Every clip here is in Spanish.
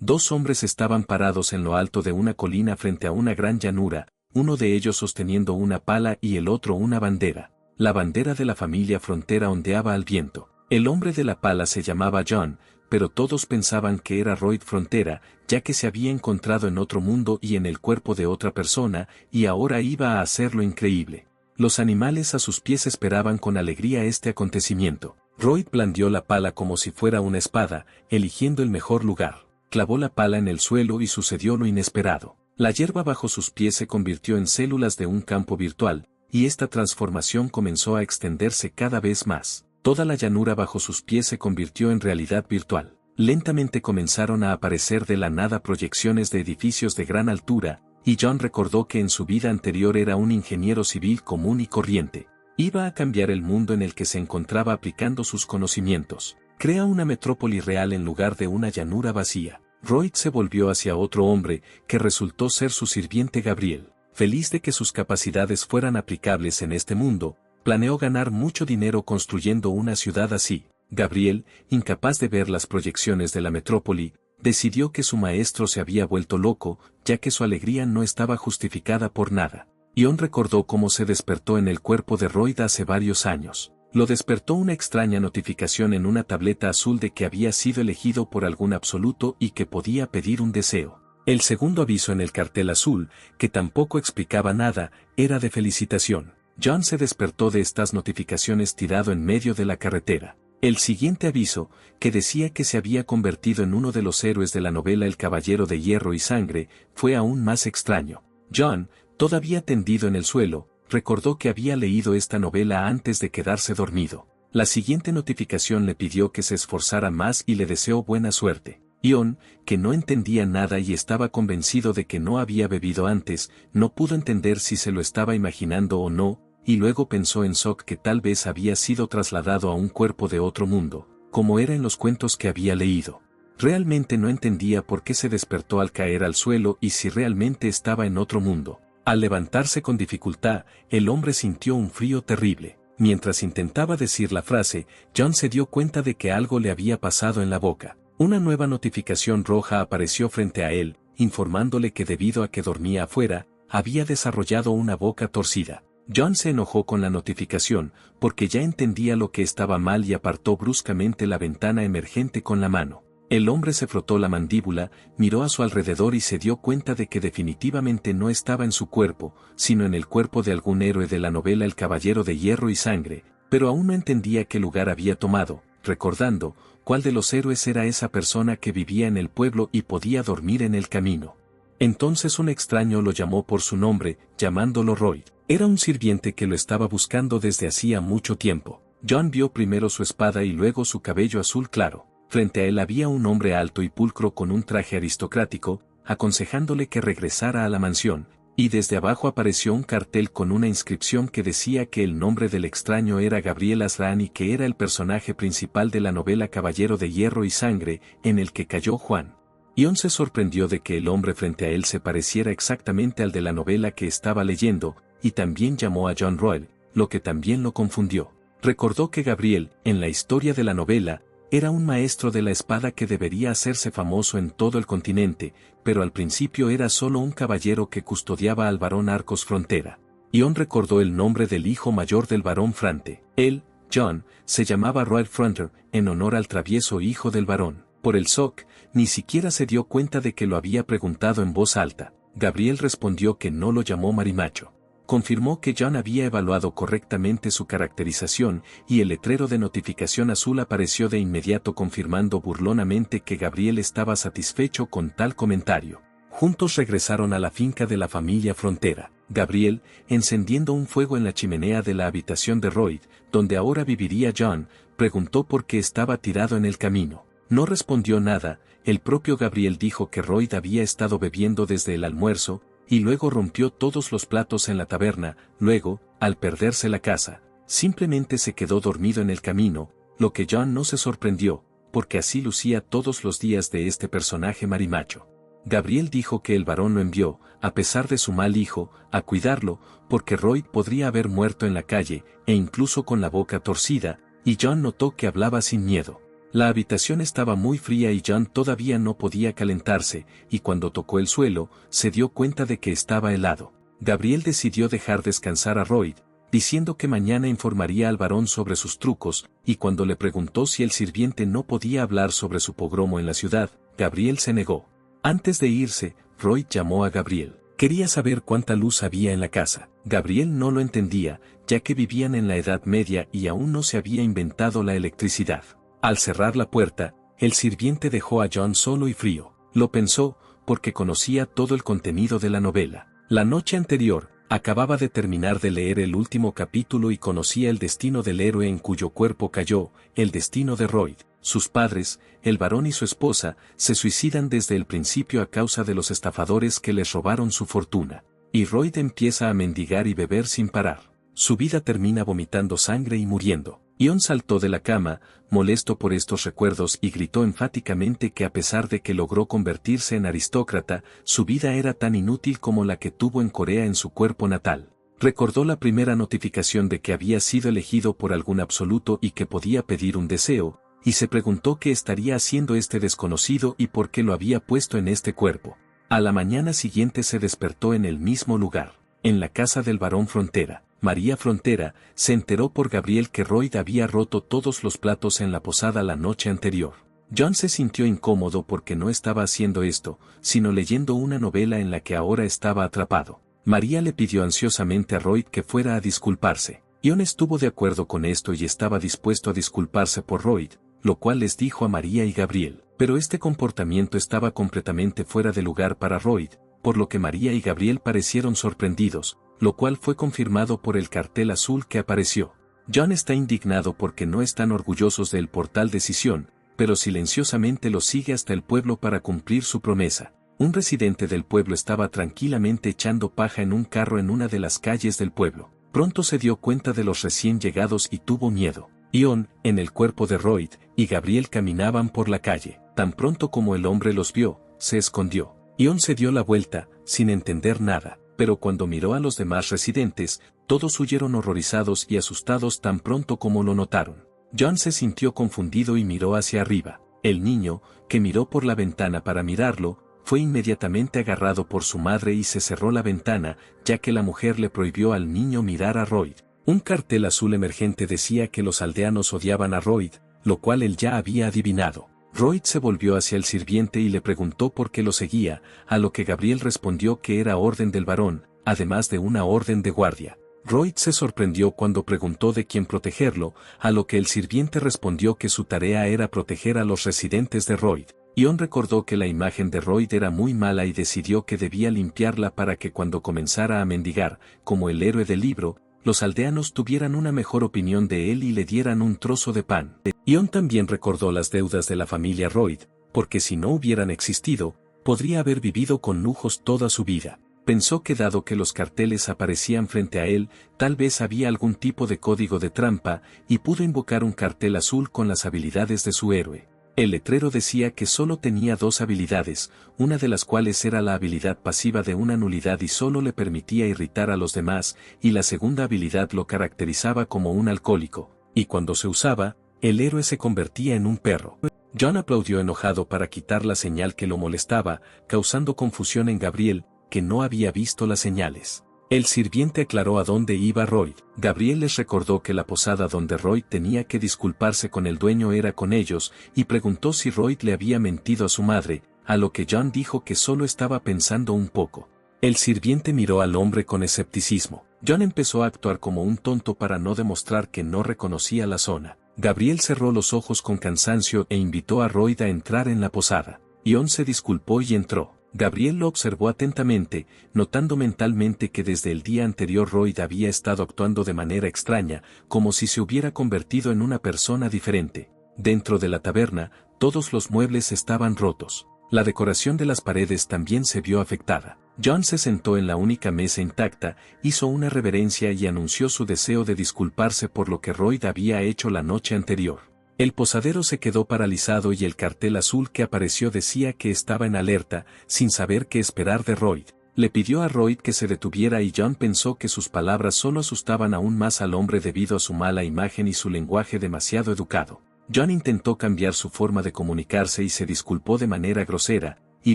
Dos hombres estaban parados en lo alto de una colina frente a una gran llanura, uno de ellos sosteniendo una pala y el otro una bandera. La bandera de la familia Frontera ondeaba al viento. El hombre de la pala se llamaba John, pero todos pensaban que era Royd Frontera, ya que se había encontrado en otro mundo y en el cuerpo de otra persona, y ahora iba a hacer lo increíble. Los animales a sus pies esperaban con alegría este acontecimiento. Royd blandió la pala como si fuera una espada, eligiendo el mejor lugar. Clavó la pala en el suelo y sucedió lo inesperado. La hierba bajo sus pies se convirtió en células de un campo virtual, y esta transformación comenzó a extenderse cada vez más. Toda la llanura bajo sus pies se convirtió en realidad virtual. Lentamente comenzaron a aparecer de la nada proyecciones de edificios de gran altura, y John recordó que en su vida anterior era un ingeniero civil común y corriente. Iba a cambiar el mundo en el que se encontraba aplicando sus conocimientos. Crea una metrópoli real en lugar de una llanura vacía. Royd se volvió hacia otro hombre, que resultó ser su sirviente Gabriel. Feliz de que sus capacidades fueran aplicables en este mundo, planeó ganar mucho dinero construyendo una ciudad así. Gabriel, incapaz de ver las proyecciones de la metrópoli, decidió que su maestro se había vuelto loco, ya que su alegría no estaba justificada por nada. Ion recordó cómo se despertó en el cuerpo de Royd hace varios años. Lo despertó una extraña notificación en una tableta azul de que había sido elegido por algún absoluto y que podía pedir un deseo. El segundo aviso en el cartel azul, que tampoco explicaba nada, era de felicitación. John se despertó de estas notificaciones tirado en medio de la carretera. El siguiente aviso, que decía que se había convertido en uno de los héroes de la novela El Caballero de Hierro y Sangre, fue aún más extraño. John, todavía tendido en el suelo, recordó que había leído esta novela antes de quedarse dormido. La siguiente notificación le pidió que se esforzara más y le deseó buena suerte. Ion, que no entendía nada y estaba convencido de que no había bebido antes, no pudo entender si se lo estaba imaginando o no, y luego pensó en Sok que tal vez había sido trasladado a un cuerpo de otro mundo, como era en los cuentos que había leído. Realmente no entendía por qué se despertó al caer al suelo y si realmente estaba en otro mundo. Al levantarse con dificultad, el hombre sintió un frío terrible. Mientras intentaba decir la frase, John se dio cuenta de que algo le había pasado en la boca. Una nueva notificación roja apareció frente a él, informándole que debido a que dormía afuera, había desarrollado una boca torcida. John se enojó con la notificación, porque ya entendía lo que estaba mal y apartó bruscamente la ventana emergente con la mano. El hombre se frotó la mandíbula, miró a su alrededor y se dio cuenta de que definitivamente no estaba en su cuerpo, sino en el cuerpo de algún héroe de la novela El Caballero de Hierro y Sangre, pero aún no entendía qué lugar había tomado, recordando cuál de los héroes era esa persona que vivía en el pueblo y podía dormir en el camino. Entonces un extraño lo llamó por su nombre, llamándolo Royd. Era un sirviente que lo estaba buscando desde hacía mucho tiempo. John vio primero su espada y luego su cabello azul claro. Frente a él había un hombre alto y pulcro con un traje aristocrático, aconsejándole que regresara a la mansión, y desde abajo apareció un cartel con una inscripción que decía que el nombre del extraño era Gabriel Azraan y que era el personaje principal de la novela Caballero de Hierro y Sangre, en el que cayó Juan. Ion se sorprendió de que el hombre frente a él se pareciera exactamente al de la novela que estaba leyendo, y también llamó a John Royle, lo que también lo confundió. Recordó que Gabriel, en la historia de la novela, era un maestro de la espada que debería hacerse famoso en todo el continente, pero al principio era solo un caballero que custodiaba al barón Arcos Frontera. Ion recordó el nombre del hijo mayor del barón Frante. Él, John, se llamaba Royd Fronter, en honor al travieso hijo del barón. Por el Sok, ni siquiera se dio cuenta de que lo había preguntado en voz alta. Gabriel respondió que no lo llamó Marimacho. Confirmó que John había evaluado correctamente su caracterización y el letrero de notificación azul apareció de inmediato confirmando burlonamente que Gabriel estaba satisfecho con tal comentario. Juntos regresaron a la finca de la familia Frontera. Gabriel, encendiendo un fuego en la chimenea de la habitación de Royd, donde ahora viviría John, preguntó por qué estaba tirado en el camino. No respondió nada, el propio Gabriel dijo que Royd había estado bebiendo desde el almuerzo, y luego rompió todos los platos en la taberna. Luego, al perderse la casa, simplemente se quedó dormido en el camino, lo que John no se sorprendió, porque así lucía todos los días de este personaje marimacho. Gabriel dijo que el varón lo envió, a pesar de su mal hijo, a cuidarlo, porque Royd podría haber muerto en la calle, e incluso con la boca torcida, y John notó que hablaba sin miedo. La habitación estaba muy fría y John todavía no podía calentarse, y cuando tocó el suelo, se dio cuenta de que estaba helado. Gabriel decidió dejar descansar a Royd, diciendo que mañana informaría al varón sobre sus trucos, y cuando le preguntó si el sirviente no podía hablar sobre su pogromo en la ciudad, Gabriel se negó. Antes de irse, Royd llamó a Gabriel. Quería saber cuánta luz había en la casa. Gabriel no lo entendía, ya que vivían en la Edad Media y aún no se había inventado la electricidad. Al cerrar la puerta, el sirviente dejó a John solo y frío. Lo pensó, porque conocía todo el contenido de la novela. La noche anterior, acababa de terminar de leer el último capítulo y conocía el destino del héroe en cuyo cuerpo cayó, el destino de Royd. Sus padres, el varón y su esposa, se suicidan desde el principio a causa de los estafadores que les robaron su fortuna. Y Royd empieza a mendigar y beber sin parar. Su vida termina vomitando sangre y muriendo. Ion saltó de la cama, molesto por estos recuerdos, y gritó enfáticamente que a pesar de que logró convertirse en aristócrata, su vida era tan inútil como la que tuvo en Corea en su cuerpo natal. Recordó la primera notificación de que había sido elegido por algún absoluto y que podía pedir un deseo, y se preguntó qué estaría haciendo este desconocido y por qué lo había puesto en este cuerpo. A la mañana siguiente se despertó en el mismo lugar, en la casa del varón Frontera. María Frontera se enteró por Gabriel que Royd había roto todos los platos en la posada la noche anterior. John se sintió incómodo porque no estaba haciendo esto, sino leyendo una novela en la que ahora estaba atrapado. María le pidió ansiosamente a Royd que fuera a disculparse. John estuvo de acuerdo con esto y estaba dispuesto a disculparse por Royd, lo cual les dijo a María y Gabriel. Pero este comportamiento estaba completamente fuera de lugar para Royd, por lo que María y Gabriel parecieron sorprendidos, lo cual fue confirmado por el cartel azul que apareció. John está indignado porque no están orgullosos del portal Decisión, pero silenciosamente lo sigue hasta el pueblo para cumplir su promesa. Un residente del pueblo estaba tranquilamente echando paja en un carro en una de las calles del pueblo. Pronto se dio cuenta de los recién llegados y tuvo miedo. Ion, en el cuerpo de Royd, y Gabriel caminaban por la calle. Tan pronto como el hombre los vio, se escondió. Ion se dio la vuelta, sin entender nada. Pero cuando miró a los demás residentes, todos huyeron horrorizados y asustados tan pronto como lo notaron. John se sintió confundido y miró hacia arriba. El niño, que miró por la ventana para mirarlo, fue inmediatamente agarrado por su madre y se cerró la ventana, ya que la mujer le prohibió al niño mirar a Royd. Un cartel azul emergente decía que los aldeanos odiaban a Royd, lo cual él ya había adivinado. Royd se volvió hacia el sirviente y le preguntó por qué lo seguía, a lo que Gabriel respondió que era orden del varón, además de una orden de guardia. Royd se sorprendió cuando preguntó de quién protegerlo, a lo que el sirviente respondió que su tarea era proteger a los residentes de Royd. Ion recordó que la imagen de Royd era muy mala y decidió que debía limpiarla para que cuando comenzara a mendigar, como el héroe del libro, los aldeanos tuvieran una mejor opinión de él y le dieran un trozo de pan. Ion también recordó las deudas de la familia Royd, porque si no hubieran existido, podría haber vivido con lujos toda su vida. Pensó que dado que los carteles aparecían frente a él, tal vez había algún tipo de código de trampa, y pudo invocar un cartel azul con las habilidades de su héroe. El letrero decía que solo tenía dos habilidades, una de las cuales era la habilidad pasiva de una nulidad y solo le permitía irritar a los demás, y la segunda habilidad lo caracterizaba como un alcohólico, y cuando se usaba, el héroe se convertía en un perro. John aplaudió enojado para quitar la señal que lo molestaba, causando confusión en Gabriel, que no había visto las señales. El sirviente aclaró a dónde iba Royd. Gabriel les recordó que la posada donde Royd tenía que disculparse con el dueño era con ellos, y preguntó si Royd le había mentido a su madre, a lo que John dijo que solo estaba pensando un poco. El sirviente miró al hombre con escepticismo. John empezó a actuar como un tonto para no demostrar que no reconocía la zona. Gabriel cerró los ojos con cansancio e invitó a Royd a entrar en la posada. Ion se disculpó y entró. Gabriel lo observó atentamente, notando mentalmente que desde el día anterior Royd había estado actuando de manera extraña, como si se hubiera convertido en una persona diferente. Dentro de la taberna, todos los muebles estaban rotos. La decoración de las paredes también se vio afectada. John se sentó en la única mesa intacta, hizo una reverencia y anunció su deseo de disculparse por lo que Royd había hecho la noche anterior. El posadero se quedó paralizado y el cartel azul que apareció decía que estaba en alerta, sin saber qué esperar de Royd. Le pidió a Royd que se detuviera y John pensó que sus palabras solo asustaban aún más al hombre debido a su mala imagen y su lenguaje demasiado educado. John intentó cambiar su forma de comunicarse y se disculpó de manera grosera, y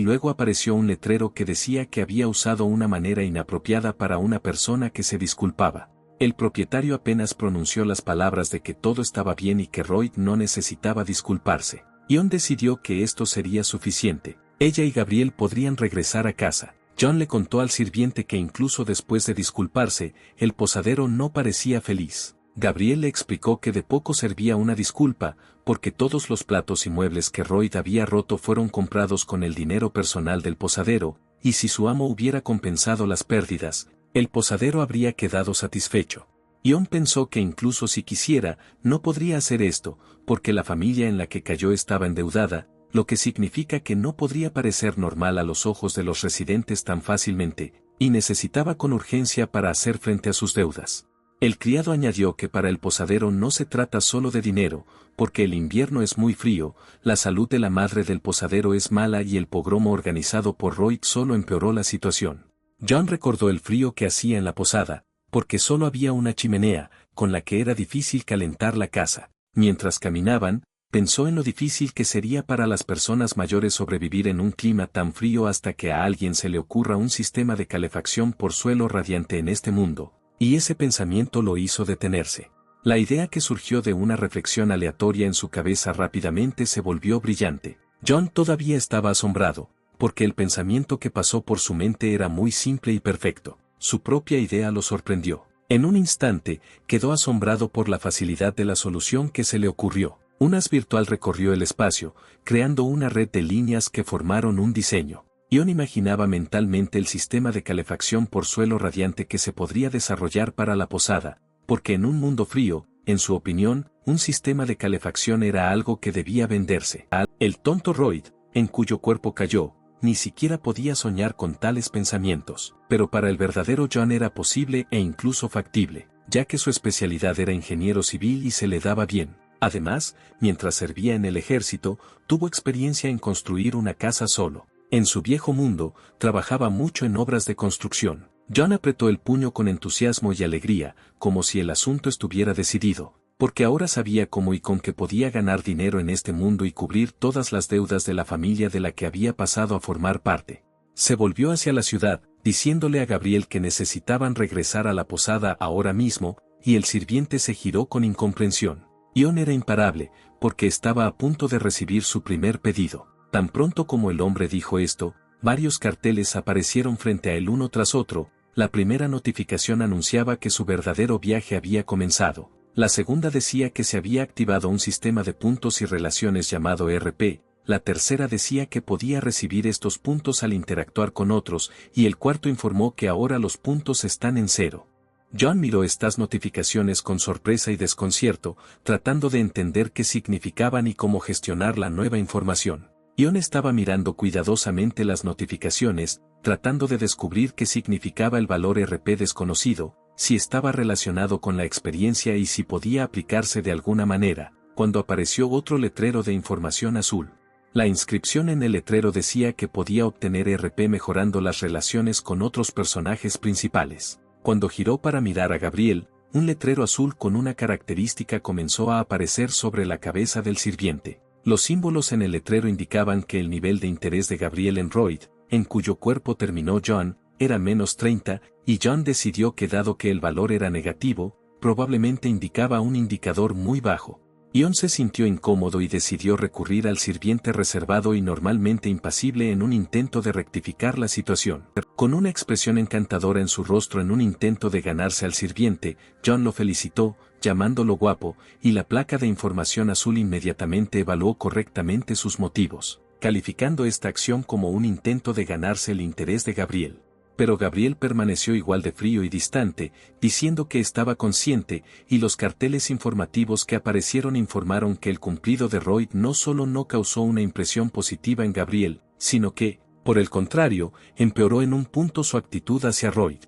luego apareció un letrero que decía que había usado una manera inapropiada para una persona que se disculpaba. El propietario apenas pronunció las palabras de que todo estaba bien y que Roy no necesitaba disculparse. John decidió que esto sería suficiente. Ella y Gabriel podrían regresar a casa. John le contó al sirviente que incluso después de disculparse, el posadero no parecía feliz. Gabriel le explicó que de poco servía una disculpa, porque todos los platos y muebles que Roy había roto fueron comprados con el dinero personal del posadero, y si su amo hubiera compensado las pérdidas, el posadero habría quedado satisfecho. John pensó que incluso si quisiera, no podría hacer esto, porque la familia en la que cayó estaba endeudada, lo que significa que no podría parecer normal a los ojos de los residentes tan fácilmente, y necesitaba con urgencia para hacer frente a sus deudas. El criado añadió que para el posadero no se trata solo de dinero, porque el invierno es muy frío, la salud de la madre del posadero es mala y el pogromo organizado por Roy solo empeoró la situación. John recordó el frío que hacía en la posada, porque solo había una chimenea, con la que era difícil calentar la casa. Mientras caminaban, pensó en lo difícil que sería para las personas mayores sobrevivir en un clima tan frío hasta que a alguien se le ocurra un sistema de calefacción por suelo radiante en este mundo. Y ese pensamiento lo hizo detenerse. La idea que surgió de una reflexión aleatoria en su cabeza rápidamente se volvió brillante. John todavía estaba asombrado, porque el pensamiento que pasó por su mente era muy simple y perfecto. Su propia idea lo sorprendió. En un instante, quedó asombrado por la facilidad de la solución que se le ocurrió. Un haz virtual recorrió el espacio, creando una red de líneas que formaron un diseño. John imaginaba mentalmente el sistema de calefacción por suelo radiante que se podría desarrollar para la posada, porque en un mundo frío, en su opinión, un sistema de calefacción era algo que debía venderse. El tonto Roy, en cuyo cuerpo cayó, ni siquiera podía soñar con tales pensamientos, pero para el verdadero John era posible e incluso factible, ya que su especialidad era ingeniero civil y se le daba bien. Además, mientras servía en el ejército, tuvo experiencia en construir una casa solo. En su viejo mundo, trabajaba mucho en obras de construcción. John apretó el puño con entusiasmo y alegría, como si el asunto estuviera decidido, porque ahora sabía cómo y con qué podía ganar dinero en este mundo y cubrir todas las deudas de la familia de la que había pasado a formar parte. Se volvió hacia la ciudad, diciéndole a Gabriel que necesitaban regresar a la posada ahora mismo, y el sirviente se giró con incomprensión. John era imparable, porque estaba a punto de recibir su primer pedido. Tan pronto como el hombre dijo esto, varios carteles aparecieron frente a él uno tras otro. La primera notificación anunciaba que su verdadero viaje había comenzado. La segunda decía que se había activado un sistema de puntos y relaciones llamado RP. La tercera decía que podía recibir estos puntos al interactuar con otros, y el cuarto informó que ahora los puntos están en cero. John miró estas notificaciones con sorpresa y desconcierto, tratando de entender qué significaban y cómo gestionar la nueva información. John estaba mirando cuidadosamente las notificaciones, tratando de descubrir qué significaba el valor RP desconocido, si estaba relacionado con la experiencia y si podía aplicarse de alguna manera, cuando apareció otro letrero de información azul. La inscripción en el letrero decía que podía obtener RP mejorando las relaciones con otros personajes principales. Cuando giró para mirar a Gabriel, un letrero azul con una característica comenzó a aparecer sobre la cabeza del sirviente. Los símbolos en el letrero indicaban que el nivel de interés de Gabriel en Roy, en cuyo cuerpo terminó John, era menos 30, y John decidió que dado que el valor era negativo, probablemente indicaba un indicador muy bajo. John se sintió incómodo y decidió recurrir al sirviente reservado y normalmente impasible en un intento de rectificar la situación. Con una expresión encantadora en su rostro en un intento de ganarse al sirviente, John lo felicitó, llamándolo guapo, y la placa de información azul inmediatamente evaluó correctamente sus motivos, calificando esta acción como un intento de ganarse el interés de Gabriel. Pero Gabriel permaneció igual de frío y distante, diciendo que estaba consciente, y los carteles informativos que aparecieron informaron que el cumplido de Roy no solo no causó una impresión positiva en Gabriel, sino que, por el contrario, empeoró en un punto su actitud hacia Roy.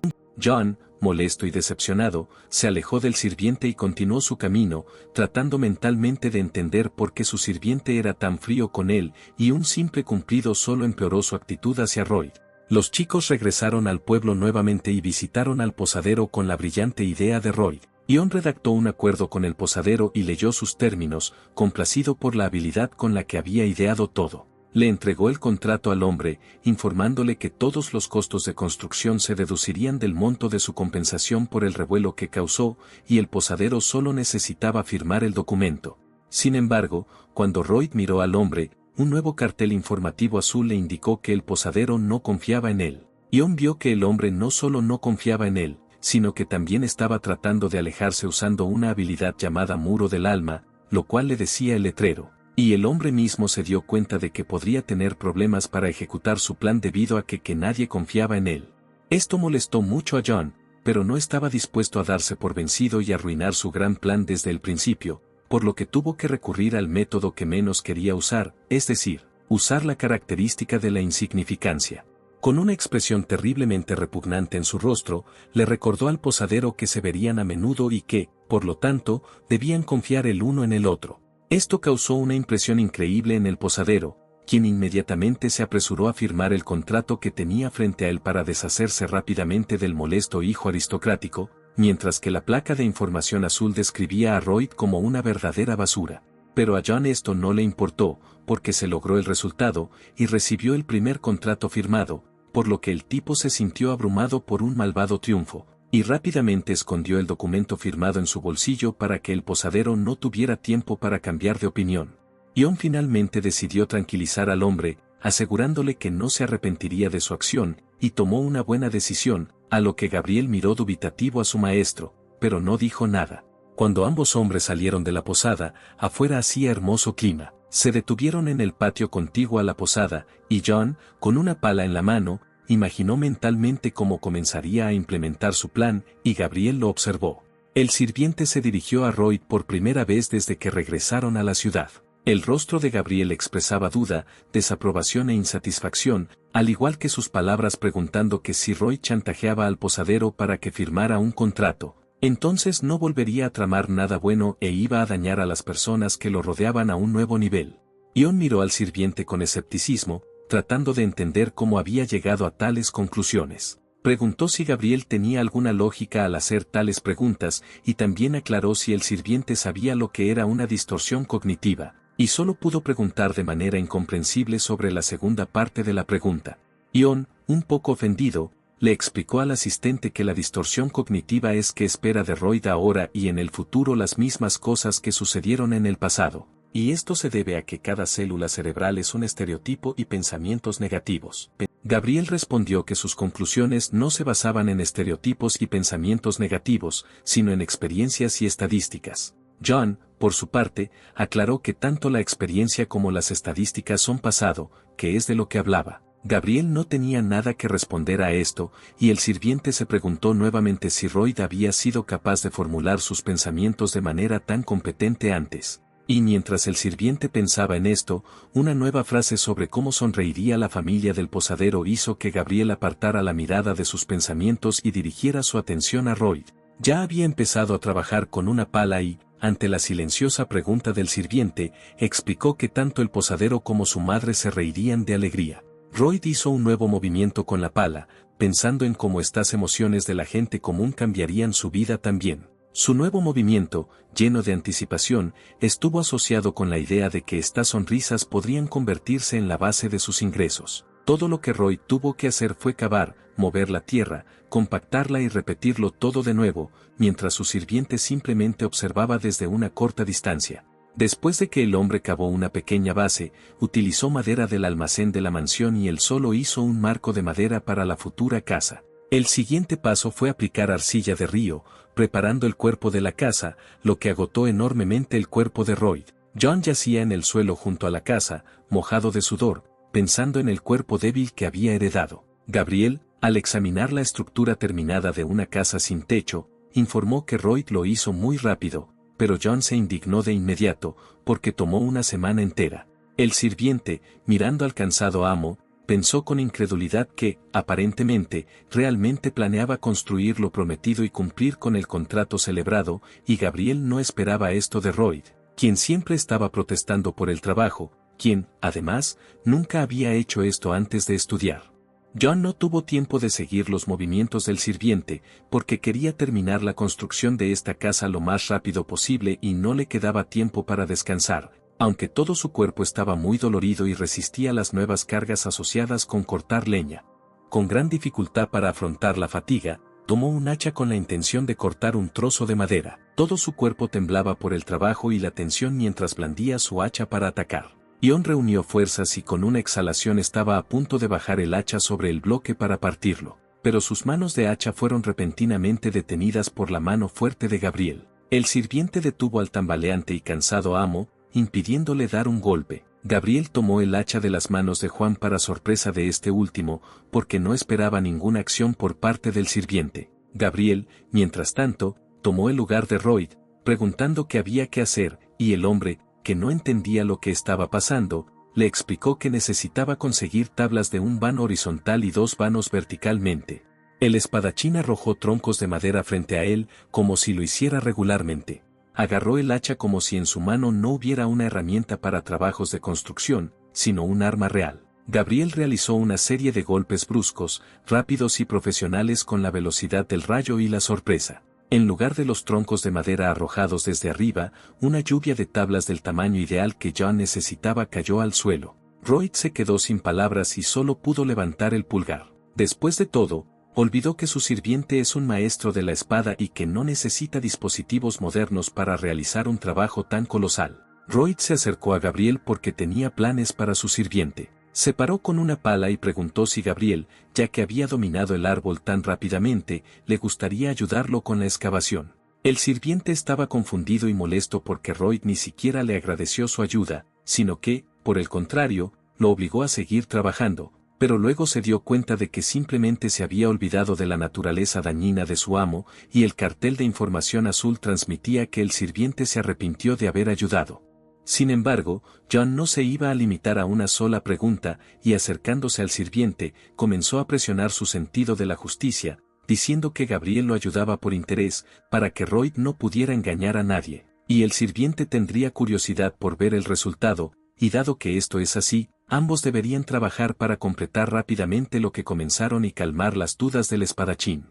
John, molesto y decepcionado, se alejó del sirviente y continuó su camino, tratando mentalmente de entender por qué su sirviente era tan frío con él, y un simple cumplido solo empeoró su actitud hacia Roy. Los chicos regresaron al pueblo nuevamente y visitaron al posadero con la brillante idea de Roy. Ion redactó un acuerdo con el posadero y leyó sus términos, complacido por la habilidad con la que había ideado todo. Le entregó el contrato al hombre, informándole que todos los costos de construcción se deducirían del monto de su compensación por el revuelo que causó, y el posadero solo necesitaba firmar el documento. Sin embargo, cuando Royd miró al hombre, un nuevo cartel informativo azul le indicó que el posadero no confiaba en él. Ion vio que el hombre no solo no confiaba en él, sino que también estaba tratando de alejarse usando una habilidad llamada Muro del Alma, lo cual le decía el letrero. Y el hombre mismo se dio cuenta de que podría tener problemas para ejecutar su plan debido a que nadie confiaba en él. Esto molestó mucho a John, pero no estaba dispuesto a darse por vencido y arruinar su gran plan desde el principio, por lo que tuvo que recurrir al método que menos quería usar, es decir, usar la característica de la insignificancia. Con una expresión terriblemente repugnante en su rostro, le recordó al posadero que se verían a menudo y que, por lo tanto, debían confiar el uno en el otro. Esto causó una impresión increíble en el posadero, quien inmediatamente se apresuró a firmar el contrato que tenía frente a él para deshacerse rápidamente del molesto hijo aristocrático, mientras que la placa de información azul describía a Royd como una verdadera basura. Pero a John esto no le importó, porque se logró el resultado, y recibió el primer contrato firmado, por lo que el tipo se sintió abrumado por un malvado triunfo, y rápidamente escondió el documento firmado en su bolsillo para que el posadero no tuviera tiempo para cambiar de opinión. Ion finalmente decidió tranquilizar al hombre, asegurándole que no se arrepentiría de su acción, y tomó una buena decisión, a lo que Gabriel miró dubitativo a su maestro, pero no dijo nada. Cuando ambos hombres salieron de la posada, afuera hacía hermoso clima. Se detuvieron en el patio contiguo a la posada, y John, con una pala en la mano, imaginó mentalmente cómo comenzaría a implementar su plan, y Gabriel lo observó. El sirviente se dirigió a Royd por primera vez desde que regresaron a la ciudad. El rostro de Gabriel expresaba duda, desaprobación e insatisfacción, al igual que sus palabras preguntando que si Royd chantajeaba al posadero para que firmara un contrato, entonces no volvería a tramar nada bueno e iba a dañar a las personas que lo rodeaban a un nuevo nivel. Ion miró al sirviente con escepticismo, tratando de entender cómo había llegado a tales conclusiones. Preguntó si Gabriel tenía alguna lógica al hacer tales preguntas y también aclaró si el sirviente sabía lo que era una distorsión cognitiva, y solo pudo preguntar de manera incomprensible sobre la segunda parte de la pregunta. Ion, un poco ofendido, le explicó al asistente que la distorsión cognitiva es que espera de Royd ahora y en el futuro las mismas cosas que sucedieron en el pasado. Y esto se debe a que cada célula cerebral es un estereotipo y pensamientos negativos. Gabriel respondió que sus conclusiones no se basaban en estereotipos y pensamientos negativos, sino en experiencias y estadísticas. John, por su parte, aclaró que tanto la experiencia como las estadísticas son pasado, que es de lo que hablaba. Gabriel no tenía nada que responder a esto, y el sirviente se preguntó nuevamente si Royd había sido capaz de formular sus pensamientos de manera tan competente antes. Y mientras el sirviente pensaba en esto, una nueva frase sobre cómo sonreiría la familia del posadero hizo que Gabriel apartara la mirada de sus pensamientos y dirigiera su atención a Royd. Ya había empezado a trabajar con una pala y, ante la silenciosa pregunta del sirviente, explicó que tanto el posadero como su madre se reirían de alegría. Royd hizo un nuevo movimiento con la pala, pensando en cómo estas emociones de la gente común cambiarían su vida también. Su nuevo movimiento, lleno de anticipación, estuvo asociado con la idea de que estas sonrisas podrían convertirse en la base de sus ingresos. Todo lo que Royd tuvo que hacer fue cavar, mover la tierra, compactarla y repetirlo todo de nuevo, mientras su sirviente simplemente observaba desde una corta distancia. Después de que el hombre cavó una pequeña base, utilizó madera del almacén de la mansión y él solo hizo un marco de madera para la futura casa. El siguiente paso fue aplicar arcilla de río, preparando el cuerpo de la casa, lo que agotó enormemente el cuerpo de Royd. John yacía en el suelo junto a la casa, mojado de sudor, pensando en el cuerpo débil que había heredado. Gabriel, al examinar la estructura terminada de una casa sin techo, informó que Royd lo hizo muy rápido, pero John se indignó de inmediato, porque tomó una semana entera. El sirviente, mirando al cansado amo, pensó con incredulidad que, aparentemente, realmente planeaba construir lo prometido y cumplir con el contrato celebrado, y Gabriel no esperaba esto de Royd, quien siempre estaba protestando por el trabajo, quien, además, nunca había hecho esto antes de estudiar. John no tuvo tiempo de seguir los movimientos del sirviente, porque quería terminar la construcción de esta casa lo más rápido posible y no le quedaba tiempo para descansar, aunque todo su cuerpo estaba muy dolorido y resistía las nuevas cargas asociadas con cortar leña. Con gran dificultad para afrontar la fatiga, tomó un hacha con la intención de cortar un trozo de madera. Todo su cuerpo temblaba por el trabajo y la tensión mientras blandía su hacha para atacar. John reunió fuerzas y con una exhalación estaba a punto de bajar el hacha sobre el bloque para partirlo, pero sus manos de hacha fueron repentinamente detenidas por la mano fuerte de Gabriel. El sirviente detuvo al tambaleante y cansado amo, impidiéndole dar un golpe. Gabriel tomó el hacha de las manos de Juan para sorpresa de este último, porque no esperaba ninguna acción por parte del sirviente. Gabriel, mientras tanto, tomó el lugar de Royd, preguntando qué había que hacer, y el hombre, que no entendía lo que estaba pasando, le explicó que necesitaba conseguir tablas de un vano horizontal y 2 vanos verticalmente. El espadachín arrojó troncos de madera frente a él, como si lo hiciera regularmente. Agarró el hacha como si en su mano no hubiera una herramienta para trabajos de construcción, sino un arma real. Gabriel realizó una serie de golpes bruscos, rápidos y profesionales con la velocidad del rayo y la sorpresa. En lugar de los troncos de madera arrojados desde arriba, una lluvia de tablas del tamaño ideal que John necesitaba cayó al suelo. Royd se quedó sin palabras y solo pudo levantar el pulgar. Después de todo, olvidó que su sirviente es un maestro de la espada y que no necesita dispositivos modernos para realizar un trabajo tan colosal. Royd se acercó a Gabriel porque tenía planes para su sirviente. Se paró con una pala y preguntó si Gabriel, ya que había dominado el árbol tan rápidamente, le gustaría ayudarlo con la excavación. El sirviente estaba confundido y molesto porque Royd ni siquiera le agradeció su ayuda, sino que, por el contrario, lo obligó a seguir trabajando, pero luego se dio cuenta de que simplemente se había olvidado de la naturaleza dañina de su amo, y el cartel de información azul transmitía que el sirviente se arrepintió de haber ayudado. Sin embargo, John no se iba a limitar a una sola pregunta, y acercándose al sirviente, comenzó a presionar su sentido de la justicia, diciendo que Gabriel lo ayudaba por interés, para que Royd no pudiera engañar a nadie, y el sirviente tendría curiosidad por ver el resultado, y dado que esto es así, ambos deberían trabajar para completar rápidamente lo que comenzaron y calmar las dudas del espadachín.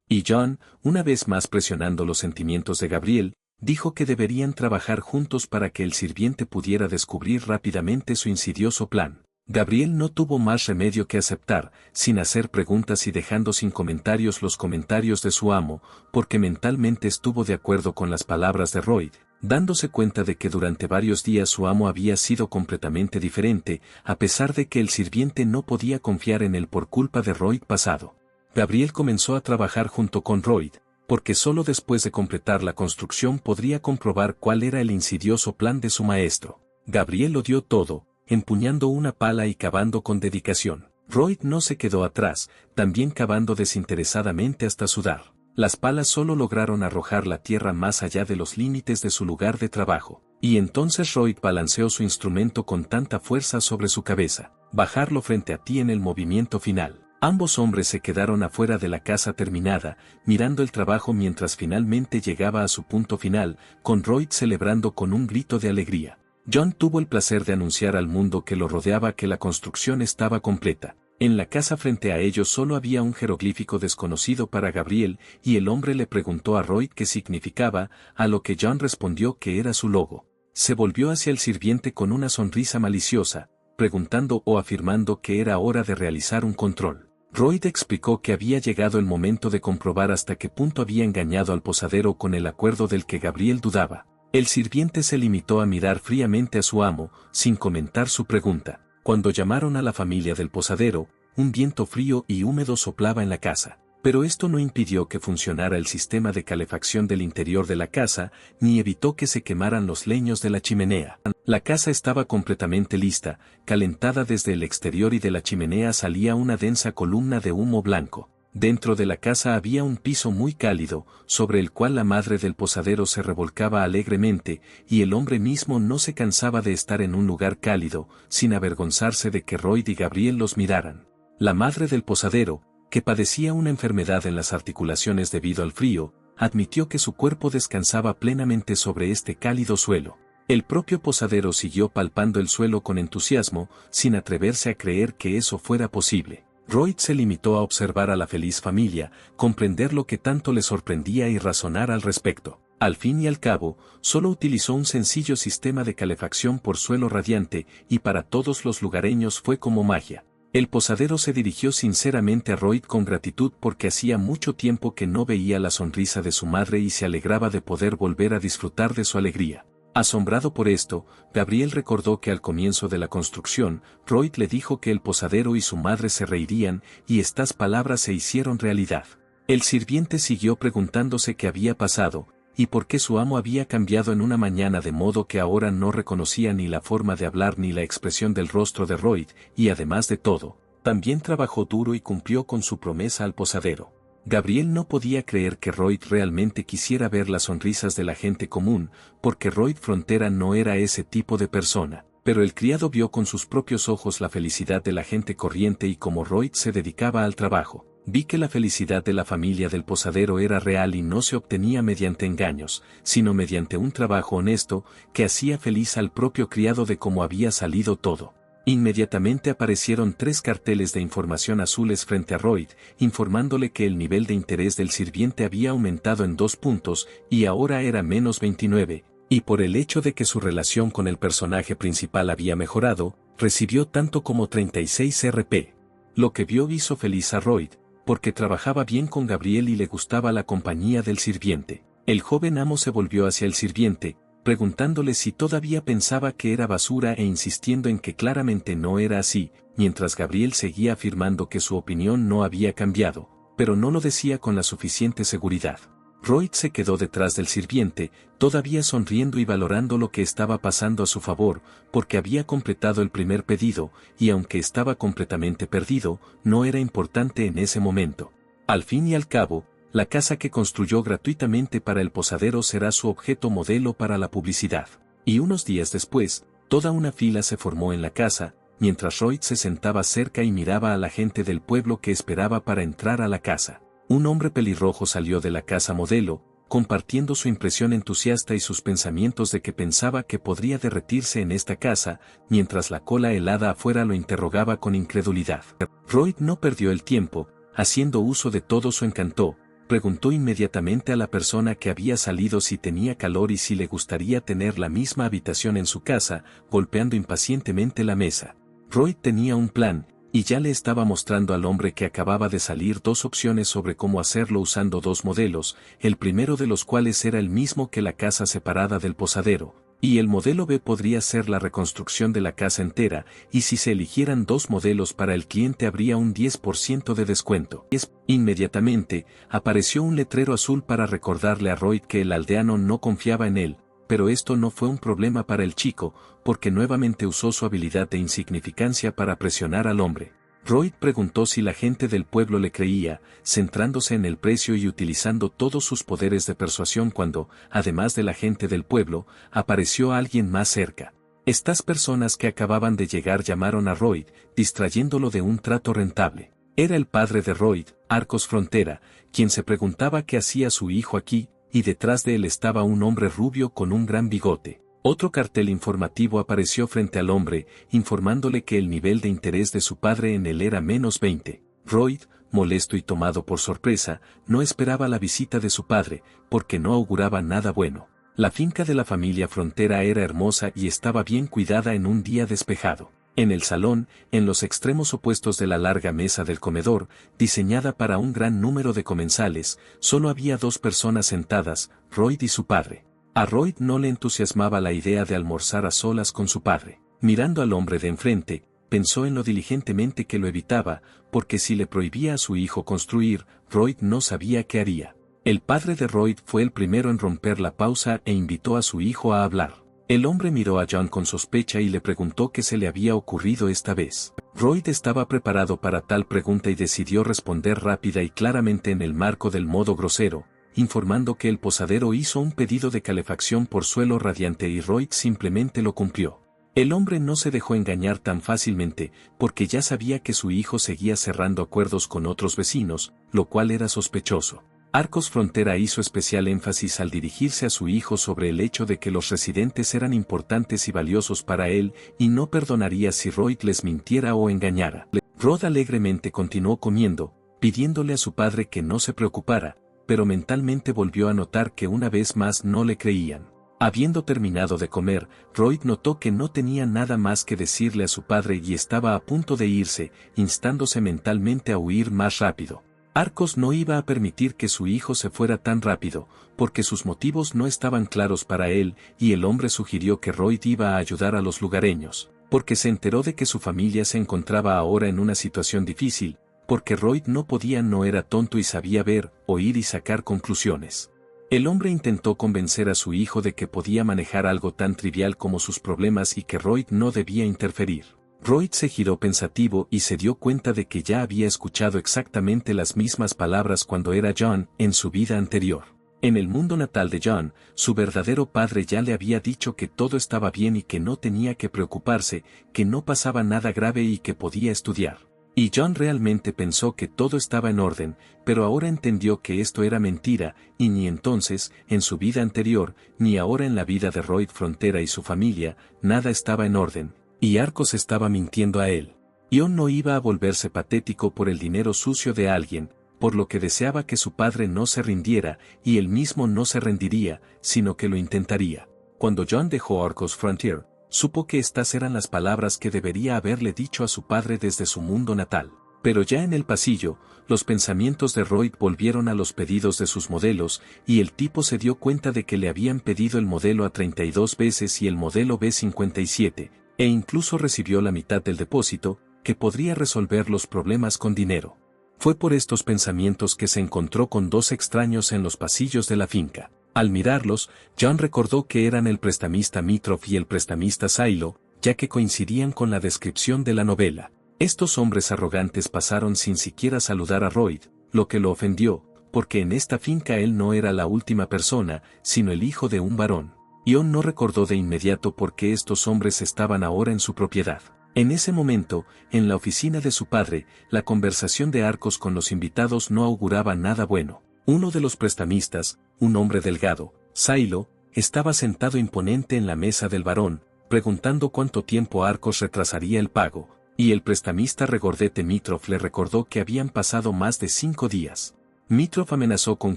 Y John, una vez más presionando los sentimientos de Gabriel, dijo que deberían trabajar juntos para que el sirviente pudiera descubrir rápidamente su insidioso plan. Gabriel no tuvo más remedio que aceptar, sin hacer preguntas y dejando sin comentarios los comentarios de su amo, porque mentalmente estuvo de acuerdo con las palabras de Royd, dándose cuenta de que durante varios días su amo había sido completamente diferente, a pesar de que el sirviente no podía confiar en él por culpa de Royd pasado. Gabriel comenzó a trabajar junto con Royd, porque solo después de completar la construcción podría comprobar cuál era el insidioso plan de su maestro. Gabriel lo dio todo, empuñando una pala y cavando con dedicación. Royd no se quedó atrás, también cavando desinteresadamente hasta sudar. Las palas solo lograron arrojar la tierra más allá de los límites de su lugar de trabajo, y entonces Royd balanceó su instrumento con tanta fuerza sobre su cabeza. Bajarlo frente a ti en el movimiento final. Ambos hombres se quedaron afuera de la casa terminada, mirando el trabajo mientras finalmente llegaba a su punto final, con Royd celebrando con un grito de alegría. John tuvo el placer de anunciar al mundo que lo rodeaba que la construcción estaba completa. En la casa frente a ellos solo había un jeroglífico desconocido para Gabriel, y el hombre le preguntó a Royd qué significaba, a lo que John respondió que era su logo. Se volvió hacia el sirviente con una sonrisa maliciosa, preguntando o afirmando que era hora de realizar un control. Royd explicó que había llegado el momento de comprobar hasta qué punto había engañado al posadero con el acuerdo del que Gabriel dudaba. El sirviente se limitó a mirar fríamente a su amo, sin comentar su pregunta. Cuando llamaron a la familia del posadero, un viento frío y húmedo soplaba en la casa. Pero esto no impidió que funcionara el sistema de calefacción del interior de la casa, ni evitó que se quemaran los leños de la chimenea. La casa estaba completamente lista, calentada desde el exterior y de la chimenea salía una densa columna de humo blanco. Dentro de la casa había un piso muy cálido, sobre el cual la madre del posadero se revolcaba alegremente, y el hombre mismo no se cansaba de estar en un lugar cálido, sin avergonzarse de que Royd y Gabriel los miraran. La madre del posadero, que padecía una enfermedad en las articulaciones debido al frío, admitió que su cuerpo descansaba plenamente sobre este cálido suelo. El propio posadero siguió palpando el suelo con entusiasmo, sin atreverse a creer que eso fuera posible. Royd se limitó a observar a la feliz familia, comprender lo que tanto le sorprendía y razonar al respecto. Al fin y al cabo, solo utilizó un sencillo sistema de calefacción por suelo radiante, y para todos los lugareños fue como magia. El posadero se dirigió sinceramente a Royd con gratitud porque hacía mucho tiempo que no veía la sonrisa de su madre y se alegraba de poder volver a disfrutar de su alegría. Asombrado por esto, Gabriel recordó que al comienzo de la construcción, Royd le dijo que el posadero y su madre se reirían, y estas palabras se hicieron realidad. El sirviente siguió preguntándose qué había pasado, y por qué su amo había cambiado en una mañana de modo que ahora no reconocía ni la forma de hablar ni la expresión del rostro de Royd, y además de todo, también trabajó duro y cumplió con su promesa al posadero. Gabriel no podía creer que Royd realmente quisiera ver las sonrisas de la gente común, porque Royd Frontera no era ese tipo de persona, pero el criado vio con sus propios ojos la felicidad de la gente corriente y como Royd se dedicaba al trabajo. Vi que la felicidad de la familia del posadero era real y no se obtenía mediante engaños, sino mediante un trabajo honesto, que hacía feliz al propio criado de cómo había salido todo. Inmediatamente aparecieron 3 carteles de información azules frente a Royd, informándole que el nivel de interés del sirviente había aumentado en 2 puntos, y ahora era menos 29, y por el hecho de que su relación con el personaje principal había mejorado, recibió tanto como 36 RP. Lo que vio hizo feliz a Royd, porque trabajaba bien con Gabriel y le gustaba la compañía del sirviente. El joven amo se volvió hacia el sirviente, preguntándole si todavía pensaba que era basura e insistiendo en que claramente no era así, mientras Gabriel seguía afirmando que su opinión no había cambiado, pero no lo decía con la suficiente seguridad. Royd se quedó detrás del sirviente, todavía sonriendo y valorando lo que estaba pasando a su favor, porque había completado el primer pedido, y aunque estaba completamente perdido, no era importante en ese momento. Al fin y al cabo, la casa que construyó gratuitamente para el posadero será su objeto modelo para la publicidad. Y unos días después, toda una fila se formó en la casa, mientras Royd se sentaba cerca y miraba a la gente del pueblo que esperaba para entrar a la casa. Un hombre pelirrojo salió de la casa modelo, compartiendo su impresión entusiasta y sus pensamientos de que pensaba que podría derretirse en esta casa, mientras la cola helada afuera lo interrogaba con incredulidad. Royd no perdió el tiempo, haciendo uso de todo su encanto, preguntó inmediatamente a la persona que había salido si tenía calor y si le gustaría tener la misma habitación en su casa, golpeando impacientemente la mesa. Royd tenía un plan, y ya le estaba mostrando al hombre que acababa de salir 2 opciones sobre cómo hacerlo usando 2 modelos, el primero de los cuales era el mismo que la casa separada del posadero, y el modelo B podría ser la reconstrucción de la casa entera, y si se eligieran 2 modelos para el cliente habría un 10% de descuento. Inmediatamente, apareció un letrero azul para recordarle a Royd que el aldeano no confiaba en él, pero esto no fue un problema para el chico, porque nuevamente usó su habilidad de insignificancia para presionar al hombre. Royd preguntó si la gente del pueblo le creía, centrándose en el precio y utilizando todos sus poderes de persuasión cuando, además de la gente del pueblo, apareció alguien más cerca. Estas personas que acababan de llegar llamaron a Royd, distrayéndolo de un trato rentable. Era el padre de Royd, Arcos Frontera, quien se preguntaba qué hacía su hijo aquí, y detrás de él estaba un hombre rubio con un gran bigote. Otro cartel informativo apareció frente al hombre, informándole que el nivel de interés de su padre en él era menos 20. Royd, molesto y tomado por sorpresa, no esperaba la visita de su padre, porque no auguraba nada bueno. La finca de la familia Frontera era hermosa y estaba bien cuidada en un día despejado. En el salón, en los extremos opuestos de la larga mesa del comedor, diseñada para un gran número de comensales, solo había 2 personas sentadas, Royd y su padre. A Royd no le entusiasmaba la idea de almorzar a solas con su padre. Mirando al hombre de enfrente, pensó en lo diligentemente que lo evitaba, porque si le prohibía a su hijo construir, Royd no sabía qué haría. El padre de Royd fue el primero en romper la pausa e invitó a su hijo a hablar. El hombre miró a John con sospecha y le preguntó qué se le había ocurrido esta vez. Royd estaba preparado para tal pregunta y decidió responder rápida y claramente en el marco del modo grosero, informando que el posadero hizo un pedido de calefacción por suelo radiante y Royd simplemente lo cumplió. El hombre no se dejó engañar tan fácilmente, porque ya sabía que su hijo seguía cerrando acuerdos con otros vecinos, lo cual era sospechoso. Arcos Frontera hizo especial énfasis al dirigirse a su hijo sobre el hecho de que los residentes eran importantes y valiosos para él, y no perdonaría si Royd les mintiera o engañara. Rod alegremente continuó comiendo, pidiéndole a su padre que no se preocupara, pero mentalmente volvió a notar que una vez más no le creían. Habiendo terminado de comer, Royd notó que no tenía nada más que decirle a su padre y estaba a punto de irse, instándose mentalmente a huir más rápido. Arcos no iba a permitir que su hijo se fuera tan rápido, porque sus motivos no estaban claros para él, y el hombre sugirió que Royd iba a ayudar a los lugareños, porque se enteró de que su familia se encontraba ahora en una situación difícil, porque Royd no era tonto y sabía ver, oír y sacar conclusiones. El hombre intentó convencer a su hijo de que podía manejar algo tan trivial como sus problemas y que Royd no debía interferir. Royd se giró pensativo y se dio cuenta de que ya había escuchado exactamente las mismas palabras cuando era John en su vida anterior. En el mundo natal de John, su verdadero padre ya le había dicho que todo estaba bien y que no tenía que preocuparse, que no pasaba nada grave y que podía estudiar. Y John realmente pensó que todo estaba en orden, pero ahora entendió que esto era mentira, y ni entonces, en su vida anterior, ni ahora en la vida de Royd Frontera y su familia, nada estaba en orden, y Arcos estaba mintiendo a él. John no iba a volverse patético por el dinero sucio de alguien, por lo que deseaba que su padre no se rindiera, y él mismo no se rendiría, sino que lo intentaría. Cuando John dejó Arcos Frontier, supo que estas eran las palabras que debería haberle dicho a su padre desde su mundo natal. Pero ya en el pasillo, los pensamientos de Royd volvieron a los pedidos de sus modelos, y el tipo se dio cuenta de que le habían pedido el modelo A32 veces y el modelo B57, e incluso recibió la mitad del depósito, que podría resolver los problemas con dinero. Fue por estos pensamientos que se encontró con dos extraños en los pasillos de la finca. Al mirarlos, John recordó que eran el prestamista Mitrov y el prestamista Silo, ya que coincidían con la descripción de la novela. Estos hombres arrogantes pasaron sin siquiera saludar a Royd, lo que lo ofendió, porque en esta finca él no era la última persona, sino el hijo de un varón. John no recordó de inmediato por qué estos hombres estaban ahora en su propiedad. En ese momento, en la oficina de su padre, la conversación de Arcos con los invitados no auguraba nada bueno. Uno de los prestamistas, un hombre delgado, Silo, estaba sentado imponente en la mesa del varón, preguntando cuánto tiempo Arcos retrasaría el pago, y el prestamista regordete Mitrov le recordó que habían pasado más de 5 días. Mitrov amenazó con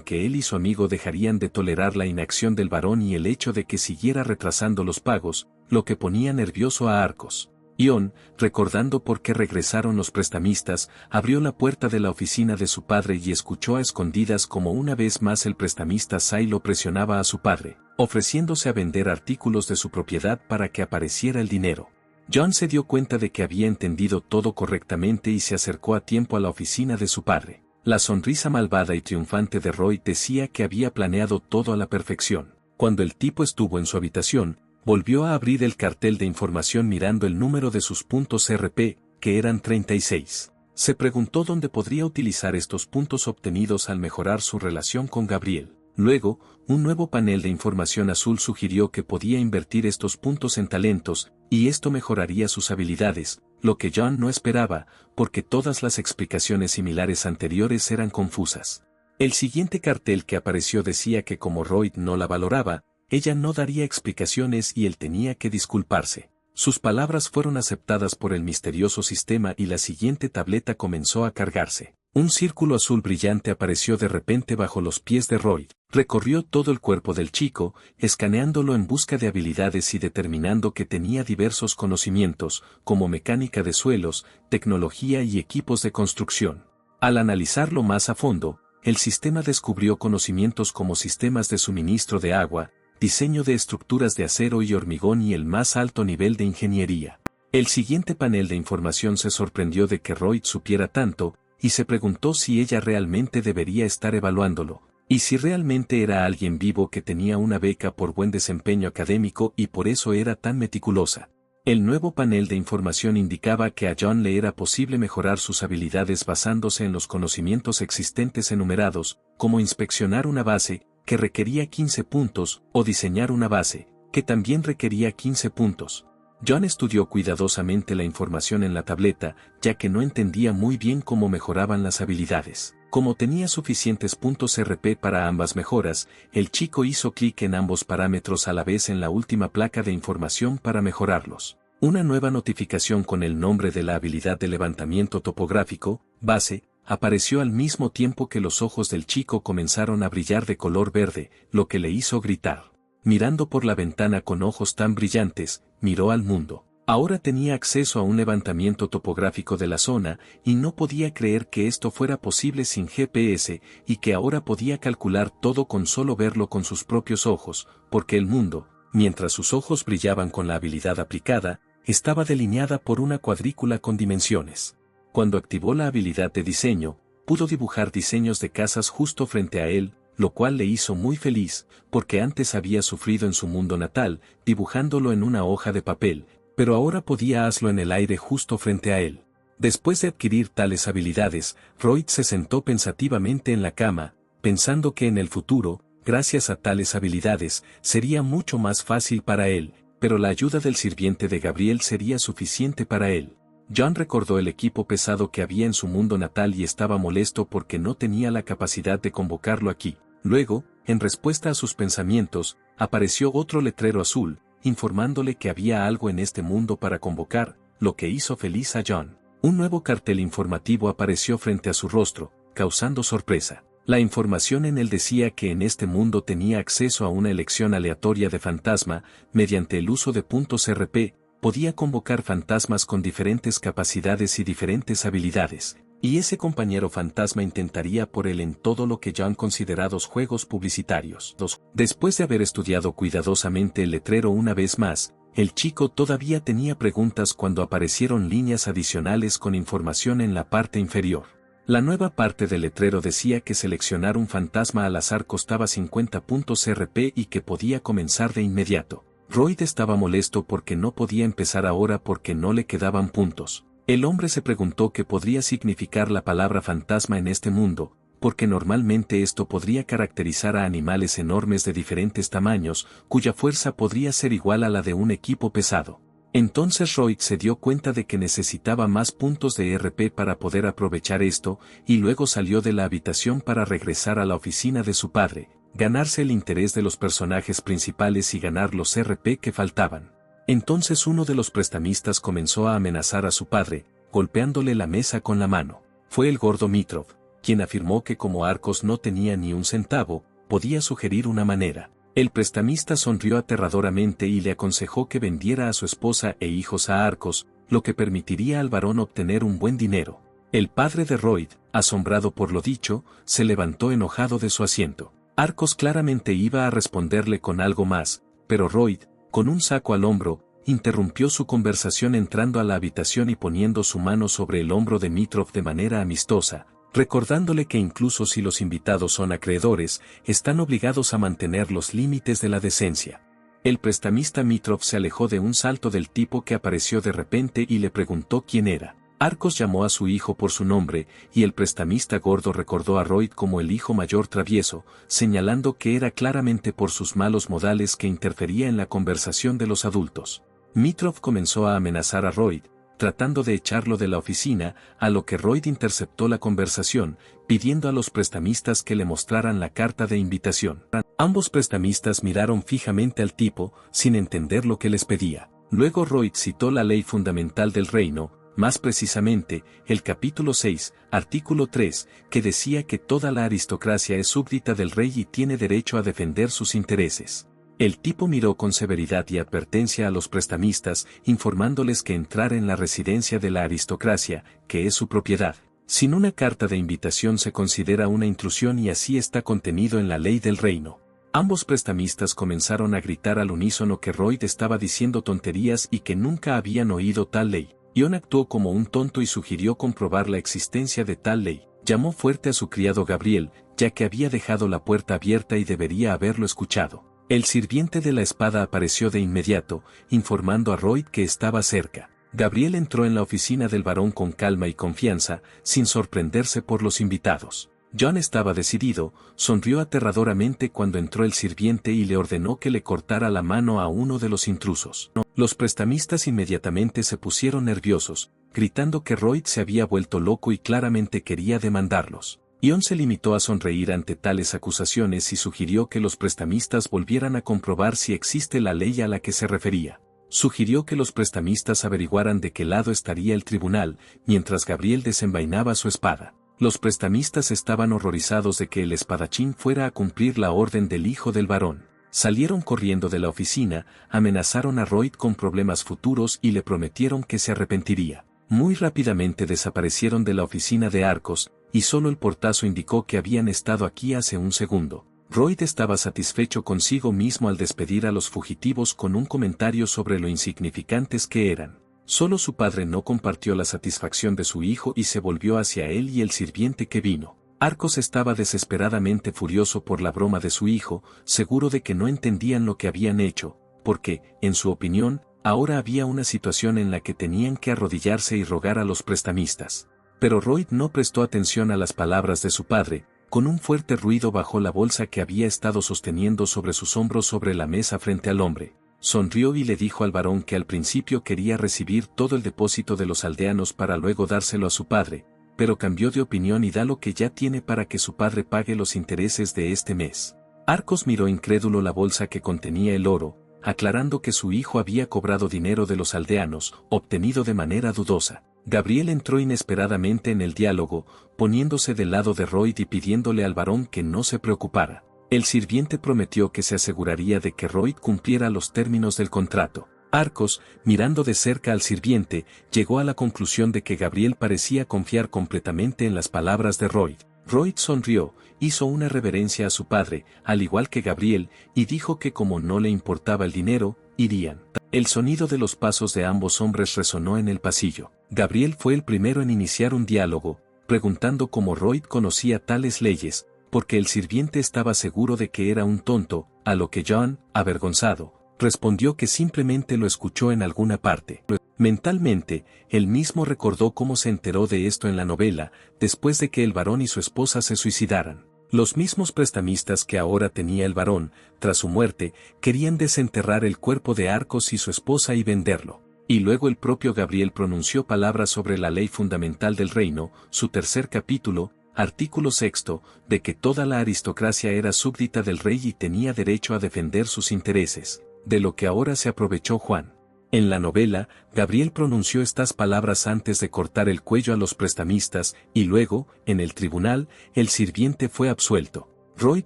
que él y su amigo dejarían de tolerar la inacción del varón y el hecho de que siguiera retrasando los pagos, lo que ponía nervioso a Arcos. John, recordando por qué regresaron los prestamistas, abrió la puerta de la oficina de su padre y escuchó a escondidas como una vez más el prestamista Silo presionaba a su padre, ofreciéndose a vender artículos de su propiedad para que apareciera el dinero. John se dio cuenta de que había entendido todo correctamente y se acercó a tiempo a la oficina de su padre. La sonrisa malvada y triunfante de Roy decía que había planeado todo a la perfección. Cuando el tipo estuvo en su habitación, volvió a abrir el cartel de información mirando el número de sus puntos RP, que eran 36. Se preguntó dónde podría utilizar estos puntos obtenidos al mejorar su relación con Gabriel. Luego, un nuevo panel de información azul sugirió que podía invertir estos puntos en talentos, y esto mejoraría sus habilidades, lo que John no esperaba, porque todas las explicaciones similares anteriores eran confusas. El siguiente cartel que apareció decía que como Roy no la valoraba, ella no daría explicaciones y él tenía que disculparse. Sus palabras fueron aceptadas por el misterioso sistema y la siguiente tableta comenzó a cargarse. Un círculo azul brillante apareció de repente bajo los pies de Roy. Recorrió todo el cuerpo del chico, escaneándolo en busca de habilidades y determinando que tenía diversos conocimientos, como mecánica de suelos, tecnología y equipos de construcción. Al analizarlo más a fondo, el sistema descubrió conocimientos como sistemas de suministro de agua, diseño de estructuras de acero y hormigón y el más alto nivel de ingeniería. El siguiente panel de información se sorprendió de que Roy supiera tanto, y se preguntó si ella realmente debería estar evaluándolo, y si realmente era alguien vivo que tenía una beca por buen desempeño académico y por eso era tan meticulosa. El nuevo panel de información indicaba que a John le era posible mejorar sus habilidades basándose en los conocimientos existentes enumerados, como inspeccionar una base, que requería 15 puntos, o diseñar una base, que también requería 15 puntos. John estudió cuidadosamente la información en la tableta, ya que no entendía muy bien cómo mejoraban las habilidades. Como tenía suficientes puntos RP para ambas mejoras, el chico hizo clic en ambos parámetros a la vez en la última placa de información para mejorarlos. Una nueva notificación con el nombre de la habilidad de levantamiento topográfico, base, apareció al mismo tiempo que los ojos del chico comenzaron a brillar de color verde, lo que le hizo gritar. Mirando por la ventana con ojos tan brillantes, miró al mundo. Ahora tenía acceso a un levantamiento topográfico de la zona, y no podía creer que esto fuera posible sin GPS, y que ahora podía calcular todo con solo verlo con sus propios ojos, porque el mundo, mientras sus ojos brillaban con la habilidad aplicada, estaba delineada por una cuadrícula con dimensiones. Cuando activó la habilidad de diseño, pudo dibujar diseños de casas justo frente a él, lo cual le hizo muy feliz, porque antes había sufrido en su mundo natal, dibujándolo en una hoja de papel, pero ahora podía hacerlo en el aire justo frente a él. Después de adquirir tales habilidades, Royd se sentó pensativamente en la cama, pensando que en el futuro, gracias a tales habilidades, sería mucho más fácil para él, pero la ayuda del sirviente de Gabriel sería suficiente para él. John recordó el equipo pesado que había en su mundo natal y estaba molesto porque no tenía la capacidad de convocarlo aquí. Luego, en respuesta a sus pensamientos, apareció otro letrero azul, informándole que había algo en este mundo para convocar, lo que hizo feliz a John. Un nuevo cartel informativo apareció frente a su rostro, causando sorpresa. La información en él decía que en este mundo tenía acceso a una elección aleatoria de fantasma, mediante el uso de puntos RP, podía convocar fantasmas con diferentes capacidades y diferentes habilidades, y ese compañero fantasma intentaría por él en todo lo que John considerados juegos publicitarios. Después de haber estudiado cuidadosamente el letrero una vez más, el chico todavía tenía preguntas cuando aparecieron líneas adicionales con información en la parte inferior. La nueva parte del letrero decía que seleccionar un fantasma al azar costaba 50 puntos RP y que podía comenzar de inmediato. Royd estaba molesto porque no podía empezar ahora porque no le quedaban puntos. El hombre se preguntó qué podría significar la palabra fantasma en este mundo, porque normalmente esto podría caracterizar a animales enormes de diferentes tamaños, cuya fuerza podría ser igual a la de un equipo pesado. Entonces Royd se dio cuenta de que necesitaba más puntos de RP para poder aprovechar esto, y luego salió de la habitación para regresar a la oficina de su padre, ganarse el interés de los personajes principales y ganar los RP que faltaban. Entonces uno de los prestamistas comenzó a amenazar a su padre, golpeándole la mesa con la mano. Fue el gordo Mitrov, quien afirmó que como Arcos no tenía ni un centavo, podía sugerir una manera. El prestamista sonrió aterradoramente y le aconsejó que vendiera a su esposa e hijos a Arcos, lo que permitiría al varón obtener un buen dinero. El padre de Royd, asombrado por lo dicho, se levantó enojado de su asiento. Arcos claramente iba a responderle con algo más, pero Royd, con un saco al hombro, interrumpió su conversación entrando a la habitación y poniendo su mano sobre el hombro de Mitrov de manera amistosa, recordándole que incluso si los invitados son acreedores, están obligados a mantener los límites de la decencia. El prestamista Mitrov se alejó de un salto del tipo que apareció de repente y le preguntó quién era. Arcos llamó a su hijo por su nombre, y el prestamista gordo recordó a Royd como el hijo mayor travieso, señalando que era claramente por sus malos modales que interfería en la conversación de los adultos. Mitrov comenzó a amenazar a Royd, tratando de echarlo de la oficina, a lo que Royd interceptó la conversación, pidiendo a los prestamistas que le mostraran la carta de invitación. Ambos prestamistas miraron fijamente al tipo, sin entender lo que les pedía. Luego Royd citó la ley fundamental del reino, más precisamente, el capítulo 6, artículo 3, que decía que toda la aristocracia es súbdita del rey y tiene derecho a defender sus intereses. El tipo miró con severidad y advertencia a los prestamistas, informándoles que entrar en la residencia de la aristocracia, que es su propiedad, sin una carta de invitación se considera una intrusión y así está contenido en la ley del reino. Ambos prestamistas comenzaron a gritar al unísono que Royd estaba diciendo tonterías y que nunca habían oído tal ley. John actuó como un tonto y sugirió comprobar la existencia de tal ley. Llamó fuerte a su criado Gabriel, ya que había dejado la puerta abierta y debería haberlo escuchado. El sirviente de la espada apareció de inmediato, informando a Royd que estaba cerca. Gabriel entró en la oficina del varón con calma y confianza, sin sorprenderse por los invitados. John estaba decidido, sonrió aterradoramente cuando entró el sirviente y le ordenó que le cortara la mano a uno de los intrusos. Los prestamistas inmediatamente se pusieron nerviosos, gritando que Royd se había vuelto loco y claramente quería demandarlos. John se limitó a sonreír ante tales acusaciones y sugirió que los prestamistas volvieran a comprobar si existe la ley a la que se refería. Sugirió que los prestamistas averiguaran de qué lado estaría el tribunal, mientras Gabriel desenvainaba su espada. Los prestamistas estaban horrorizados de que el espadachín fuera a cumplir la orden del hijo del varón. Salieron corriendo de la oficina, amenazaron a Royd con problemas futuros y le prometieron que se arrepentiría. Muy rápidamente desaparecieron de la oficina de Arcos, y solo el portazo indicó que habían estado aquí hace un segundo. Royd estaba satisfecho consigo mismo al despedir a los fugitivos con un comentario sobre lo insignificantes que eran. Solo su padre no compartió la satisfacción de su hijo y se volvió hacia él y el sirviente que vino. Arcos estaba desesperadamente furioso por la broma de su hijo, seguro de que no entendían lo que habían hecho, porque, en su opinión, ahora había una situación en la que tenían que arrodillarse y rogar a los prestamistas. Pero Royd no prestó atención a las palabras de su padre. Con un fuerte ruido bajó la bolsa que había estado sosteniendo sobre sus hombros sobre la mesa frente al hombre. Sonrió y le dijo al varón que al principio quería recibir todo el depósito de los aldeanos para luego dárselo a su padre, pero cambió de opinión y da lo que ya tiene para que su padre pague los intereses de este mes. Arcos miró incrédulo la bolsa que contenía el oro, aclarando que su hijo había cobrado dinero de los aldeanos, obtenido de manera dudosa. Gabriel entró inesperadamente en el diálogo, poniéndose del lado de Royd y pidiéndole al varón que no se preocupara. El sirviente prometió que se aseguraría de que Royd cumpliera los términos del contrato. Arcos, mirando de cerca al sirviente, llegó a la conclusión de que Gabriel parecía confiar completamente en las palabras de Royd. Royd sonrió, hizo una reverencia a su padre, al igual que Gabriel, y dijo que como no le importaba el dinero, irían. El sonido de los pasos de ambos hombres resonó en el pasillo. Gabriel fue el primero en iniciar un diálogo, preguntando cómo Royd conocía tales leyes, porque el sirviente estaba seguro de que era un tonto, a lo que John, avergonzado, respondió que simplemente lo escuchó en alguna parte. Mentalmente, él mismo recordó cómo se enteró de esto en la novela, después de que el varón y su esposa se suicidaran. Los mismos prestamistas que ahora tenía el varón, tras su muerte, querían desenterrar el cuerpo de Arcos y su esposa y venderlo. Y luego el propio Gabriel pronunció palabras sobre la ley fundamental del reino, su tercer capítulo, artículo 6, de que toda la aristocracia era súbdita del rey y tenía derecho a defender sus intereses, de lo que ahora se aprovechó Juan. En la novela, Gabriel pronunció estas palabras antes de cortar el cuello a los prestamistas, y luego, en el tribunal, el sirviente fue absuelto. Royd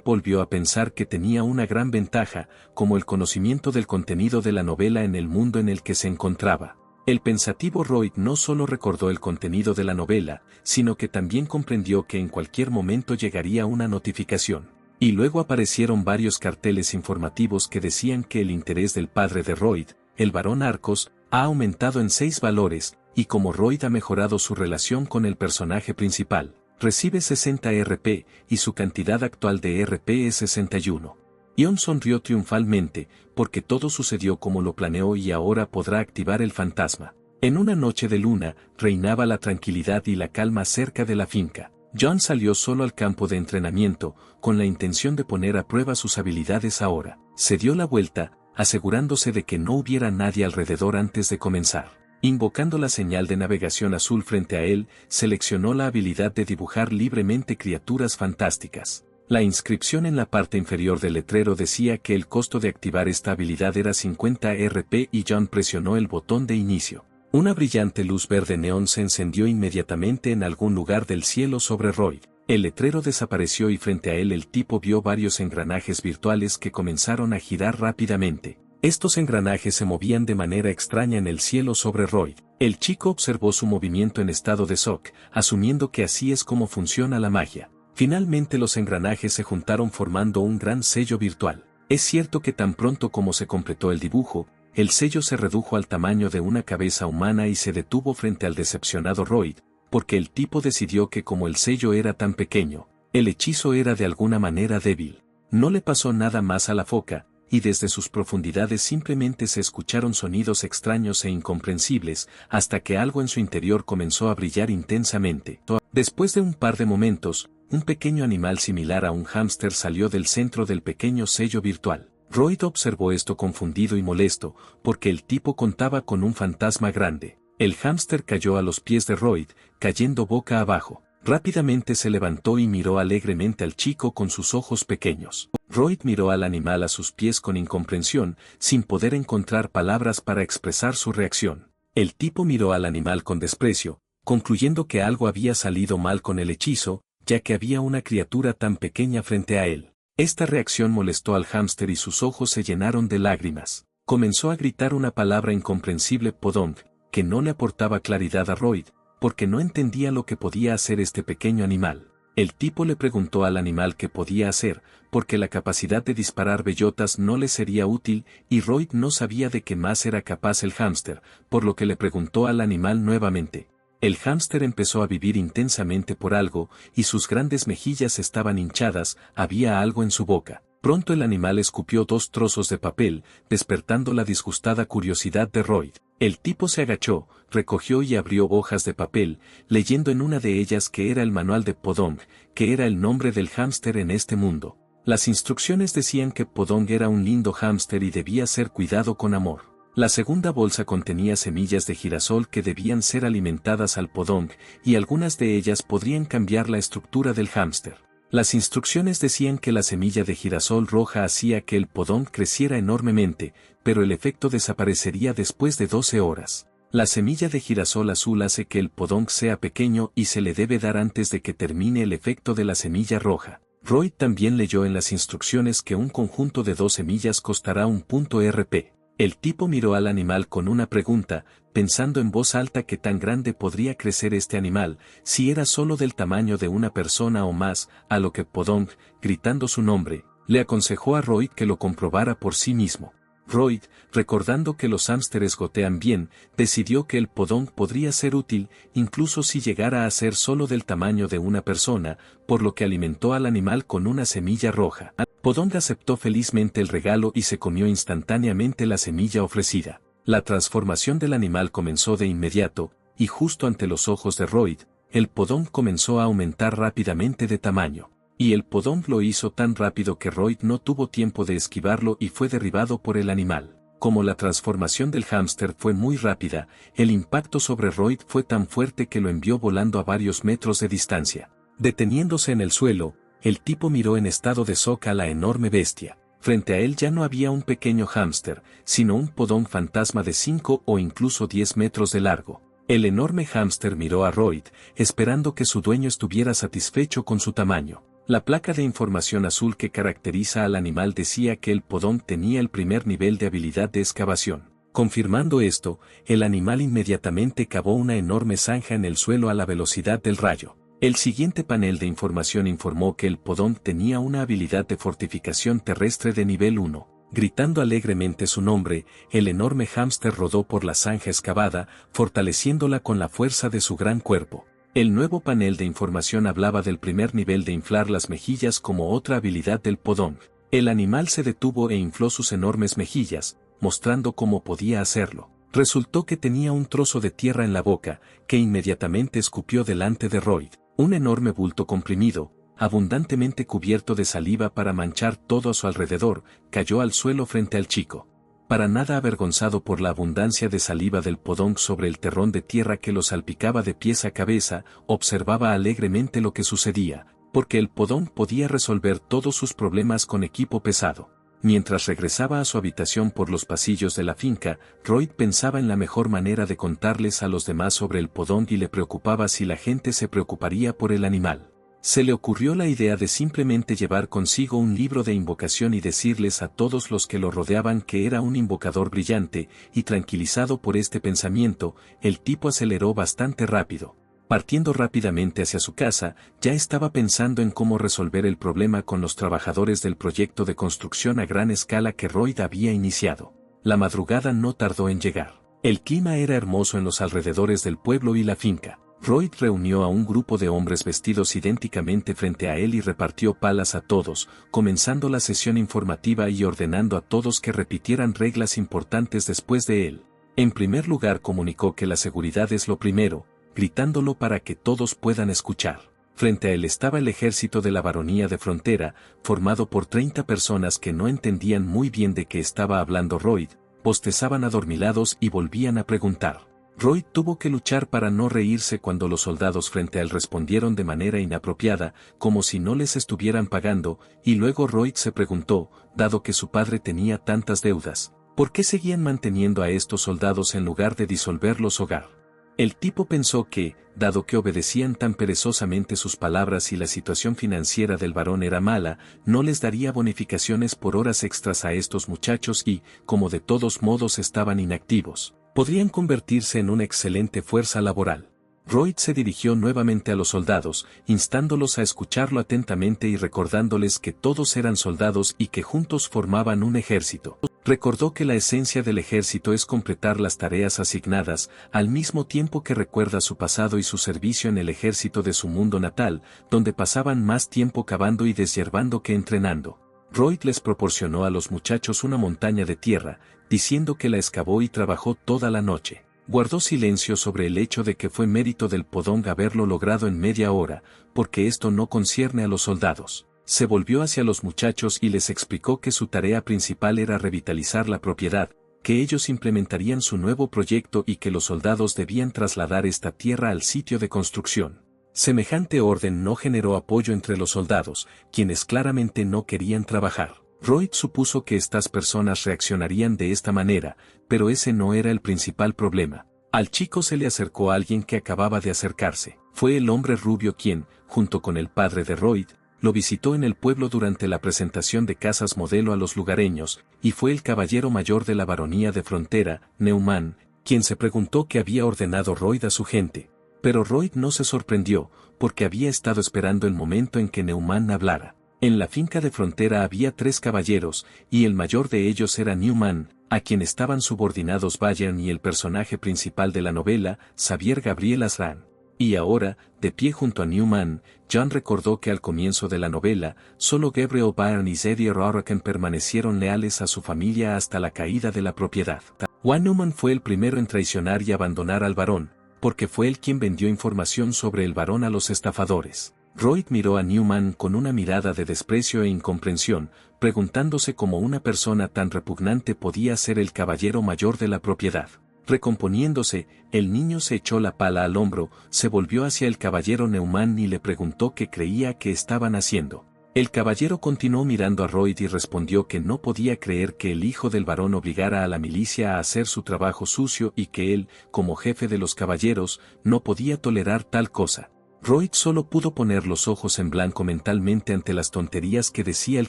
volvió a pensar que tenía una gran ventaja, como el conocimiento del contenido de la novela en el mundo en el que se encontraba. El pensativo Royd no solo recordó el contenido de la novela, sino que también comprendió que en cualquier momento llegaría una notificación. Y luego aparecieron varios carteles informativos que decían que el interés del padre de Royd, el barón Arcos, ha aumentado en 6 valores, y como Royd ha mejorado su relación con el personaje principal, recibe 60 RP, y su cantidad actual de RP es 61. Ion sonrió triunfalmente, porque todo sucedió como lo planeó y ahora podrá activar el fantasma. En una noche de luna, reinaba la tranquilidad y la calma cerca de la finca. John salió solo al campo de entrenamiento, con la intención de poner a prueba sus habilidades ahora. Se dio la vuelta, asegurándose de que no hubiera nadie alrededor antes de comenzar. Invocando la señal de navegación azul frente a él, seleccionó la habilidad de dibujar libremente criaturas fantásticas. La inscripción en la parte inferior del letrero decía que el costo de activar esta habilidad era 50 RP y John presionó el botón de inicio. Una brillante luz verde neón se encendió inmediatamente en algún lugar del cielo sobre Royd. El letrero desapareció y frente a él el tipo vio varios engranajes virtuales que comenzaron a girar rápidamente. Estos engranajes se movían de manera extraña en el cielo sobre Royd. El chico observó su movimiento en estado de shock, asumiendo que así es como funciona la magia. Finalmente los engranajes se juntaron formando un gran sello virtual. Es cierto que tan pronto como se completó el dibujo, el sello se redujo al tamaño de una cabeza humana y se detuvo frente al decepcionado Royd, porque el tipo decidió que como el sello era tan pequeño, el hechizo era de alguna manera débil. No le pasó nada más a la foca, y desde sus profundidades simplemente se escucharon sonidos extraños e incomprensibles, hasta que algo en su interior comenzó a brillar intensamente. Después de un par de momentos, un pequeño animal similar a un hámster salió del centro del pequeño sello virtual. Royd observó esto confundido y molesto, porque el tipo contaba con un fantasma grande. El hámster cayó a los pies de Royd, cayendo boca abajo. Rápidamente se levantó y miró alegremente al chico con sus ojos pequeños. Royd miró al animal a sus pies con incomprensión, sin poder encontrar palabras para expresar su reacción. El tipo miró al animal con desprecio, concluyendo que algo había salido mal con el hechizo, ya que había una criatura tan pequeña frente a él. Esta reacción molestó al hámster y sus ojos se llenaron de lágrimas. Comenzó a gritar una palabra incomprensible podong, que no le aportaba claridad a Royd, porque no entendía lo que podía hacer este pequeño animal. El tipo le preguntó al animal qué podía hacer, porque la capacidad de disparar bellotas no le sería útil, y Royd no sabía de qué más era capaz el hámster, por lo que le preguntó al animal nuevamente. El hámster empezó a vivir intensamente por algo, y sus grandes mejillas estaban hinchadas, había algo en su boca. Pronto el animal escupió 2 trozos de papel, despertando la disgustada curiosidad de Royd. El tipo se agachó, recogió y abrió hojas de papel, leyendo en una de ellas que era el manual de Podong, que era el nombre del hámster en este mundo. Las instrucciones decían que Podong era un lindo hámster y debía ser cuidado con amor. La segunda bolsa contenía semillas de girasol que debían ser alimentadas al podong, y algunas de ellas podrían cambiar la estructura del hámster. Las instrucciones decían que la semilla de girasol roja hacía que el podong creciera enormemente, pero el efecto desaparecería después de 12 horas. La semilla de girasol azul hace que el podong sea pequeño y se le debe dar antes de que termine el efecto de la semilla roja. Royd también leyó en las instrucciones que un conjunto de 2 semillas costará un punto RP. El tipo miró al animal con una pregunta, pensando en voz alta qué tan grande podría crecer este animal, si era solo del tamaño de una persona o más, a lo que Podong, gritando su nombre, le aconsejó a Royd que lo comprobara por sí mismo. Royd, recordando que los hámsteres gotean bien, decidió que el podong podría ser útil, incluso si llegara a ser solo del tamaño de una persona, por lo que alimentó al animal con una semilla roja. Podong aceptó felizmente el regalo y se comió instantáneamente la semilla ofrecida. La transformación del animal comenzó de inmediato, y justo ante los ojos de Royd, el podong comenzó a aumentar rápidamente de tamaño. Y el podong lo hizo tan rápido que Royd no tuvo tiempo de esquivarlo y fue derribado por el animal. Como la transformación del hámster fue muy rápida, el impacto sobre Royd fue tan fuerte que lo envió volando a varios metros de distancia. Deteniéndose en el suelo, el tipo miró en estado de shock a la enorme bestia. Frente a él ya no había un pequeño hámster, sino un podong fantasma de 5 o incluso 10 metros de largo. El enorme hámster miró a Royd, esperando que su dueño estuviera satisfecho con su tamaño. La placa de información azul que caracteriza al animal decía que el podong tenía el primer nivel de habilidad de excavación. Confirmando esto, el animal inmediatamente cavó una enorme zanja en el suelo a la velocidad del rayo. El siguiente panel de información informó que el podong tenía una habilidad de fortificación terrestre de nivel 1. Gritando alegremente su nombre, el enorme hámster rodó por la zanja excavada, fortaleciéndola con la fuerza de su gran cuerpo. El nuevo panel de información hablaba del primer nivel de inflar las mejillas como otra habilidad del podong. El animal se detuvo e infló sus enormes mejillas, mostrando cómo podía hacerlo. Resultó que tenía un trozo de tierra en la boca, que inmediatamente escupió delante de Royd. Un enorme bulto comprimido, abundantemente cubierto de saliva para manchar todo a su alrededor, cayó al suelo frente al chico. Para nada avergonzado por la abundancia de saliva del podong sobre el terrón de tierra que lo salpicaba de pies a cabeza, observaba alegremente lo que sucedía, porque el podong podía resolver todos sus problemas con equipo pesado. Mientras regresaba a su habitación por los pasillos de la finca, Royd pensaba en la mejor manera de contarles a los demás sobre el podong y le preocupaba si la gente se preocuparía por el animal. Se le ocurrió la idea de simplemente llevar consigo un libro de invocación y decirles a todos los que lo rodeaban que era un invocador brillante, y tranquilizado por este pensamiento, el tipo aceleró bastante rápido. Partiendo rápidamente hacia su casa, ya estaba pensando en cómo resolver el problema con los trabajadores del proyecto de construcción a gran escala que Royd había iniciado. La madrugada no tardó en llegar. El clima era hermoso en los alrededores del pueblo y la finca. Royd reunió a un grupo de hombres vestidos idénticamente frente a él y repartió palas a todos, comenzando la sesión informativa y ordenando a todos que repitieran reglas importantes después de él. En primer lugar comunicó que la seguridad es lo primero, gritándolo para que todos puedan escuchar. Frente a él estaba el ejército de la baronía de Frontera, formado por 30 personas que no entendían muy bien de qué estaba hablando Royd, bostezaban adormilados y volvían a preguntar. Royd tuvo que luchar para no reírse cuando los soldados frente a él respondieron de manera inapropiada, como si no les estuvieran pagando, y luego Royd se preguntó, dado que su padre tenía tantas deudas, ¿por qué seguían manteniendo a estos soldados en lugar de disolverlos hogar? El tipo pensó que, dado que obedecían tan perezosamente sus palabras y la situación financiera del varón era mala, no les daría bonificaciones por horas extras a estos muchachos y, como de todos modos estaban inactivos, podrían convertirse en una excelente fuerza laboral. Royd se dirigió nuevamente a los soldados, instándolos a escucharlo atentamente y recordándoles que todos eran soldados y que juntos formaban un ejército. Recordó que la esencia del ejército es completar las tareas asignadas, al mismo tiempo que recuerda su pasado y su servicio en el ejército de su mundo natal, donde pasaban más tiempo cavando y deshiervando que entrenando. Royd les proporcionó a los muchachos una montaña de tierra, diciendo que la excavó y trabajó toda la noche. Guardó silencio sobre el hecho de que fue mérito del Podong haberlo logrado en media hora, porque esto no concierne a los soldados. Se volvió hacia los muchachos y les explicó que su tarea principal era revitalizar la propiedad, que ellos implementarían su nuevo proyecto y que los soldados debían trasladar esta tierra al sitio de construcción. Semejante orden no generó apoyo entre los soldados, quienes claramente no querían trabajar. Royd supuso que estas personas reaccionarían de esta manera, pero ese no era el principal problema. Al chico se le acercó alguien que acababa de acercarse. Fue el hombre rubio quien, junto con el padre de Royd, lo visitó en el pueblo durante la presentación de casas modelo a los lugareños, y fue el caballero mayor de la baronía de Frontera, Neumann, quien se preguntó qué había ordenado Royd a su gente. Pero Royd no se sorprendió, porque había estado esperando el momento en que Neumann hablara. En la finca de Frontera había 3 caballeros, y el mayor de ellos era Neumann, a quien estaban subordinados Bayern y el personaje principal de la novela, Xavier Gabriel Azran. Y ahora, de pie junto a Neumann, John recordó que al comienzo de la novela, solo Gabriel Bayern y Zeddy Rorken permanecieron leales a su familia hasta la caída de la propiedad. Juan Neumann fue el primero en traicionar y abandonar al varón, porque fue él quien vendió información sobre el varón a los estafadores. Royd miró a Neumann con una mirada de desprecio e incomprensión, preguntándose cómo una persona tan repugnante podía ser el caballero mayor de la propiedad. Recomponiéndose, el niño se echó la pala al hombro, se volvió hacia el caballero Neumann y le preguntó qué creía que estaban haciendo. El caballero continuó mirando a Royd y respondió que no podía creer que el hijo del varón obligara a la milicia a hacer su trabajo sucio y que él, como jefe de los caballeros, no podía tolerar tal cosa. Royd solo pudo poner los ojos en blanco mentalmente ante las tonterías que decía el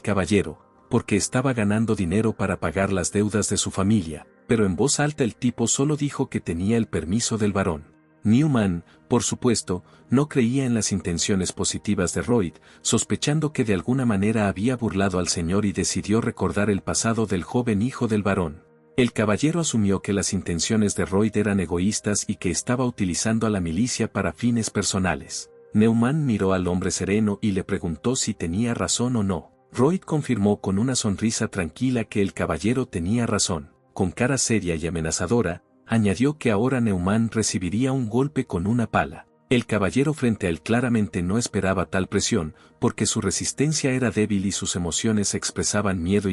caballero, porque estaba ganando dinero para pagar las deudas de su familia, pero en voz alta el tipo solo dijo que tenía el permiso del varón. Neumann, por supuesto, no creía en las intenciones positivas de Royd, sospechando que de alguna manera había burlado al señor y decidió recordar el pasado del joven hijo del varón. El caballero asumió que las intenciones de Royd eran egoístas y que estaba utilizando a la milicia para fines personales. Neumann miró al hombre sereno y le preguntó si tenía razón o no. Royd confirmó con una sonrisa tranquila que el caballero tenía razón. Con cara seria y amenazadora, añadió que ahora Neumann recibiría un golpe con una pala. El caballero frente a él claramente no esperaba tal presión, porque su resistencia era débil y sus emociones expresaban miedo,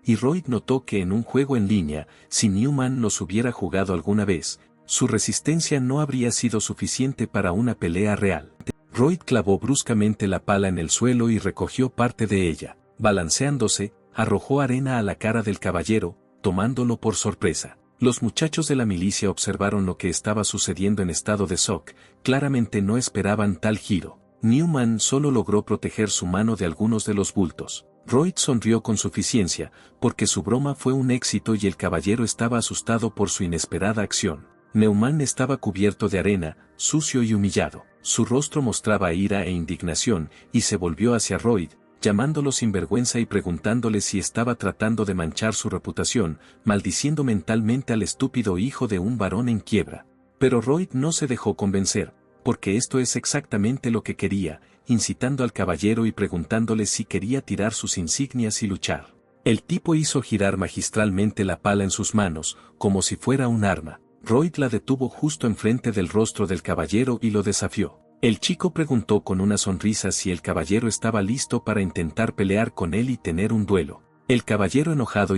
y Royd notó que en un juego en línea, si Neumann los hubiera jugado alguna vez, su resistencia no habría sido suficiente para una pelea real. Royd clavó bruscamente la pala en el suelo y recogió parte de ella. Balanceándose, arrojó arena a la cara del caballero, tomándolo por sorpresa. Los muchachos de la milicia observaron lo que estaba sucediendo en estado de shock, claramente no esperaban tal giro. Neumann solo logró proteger su mano de algunos de los bultos. Royd sonrió con suficiencia, porque su broma fue un éxito y el caballero estaba asustado por su inesperada acción. Neumann estaba cubierto de arena, sucio y humillado. Su rostro mostraba ira e indignación, y se volvió hacia Royd, llamándolo sinvergüenza y preguntándole si estaba tratando de manchar su reputación, maldiciendo mentalmente al estúpido hijo de un varón en quiebra. Pero Royd no se dejó convencer, porque esto es exactamente lo que quería, incitando al caballero y preguntándole si quería tirar sus insignias y luchar. El tipo hizo girar magistralmente la pala en sus manos, como si fuera un arma. Royd la detuvo justo enfrente del rostro del caballero y lo desafió. El chico preguntó con una sonrisa si el caballero estaba listo para intentar pelear con él y tener un duelo. El caballero enojado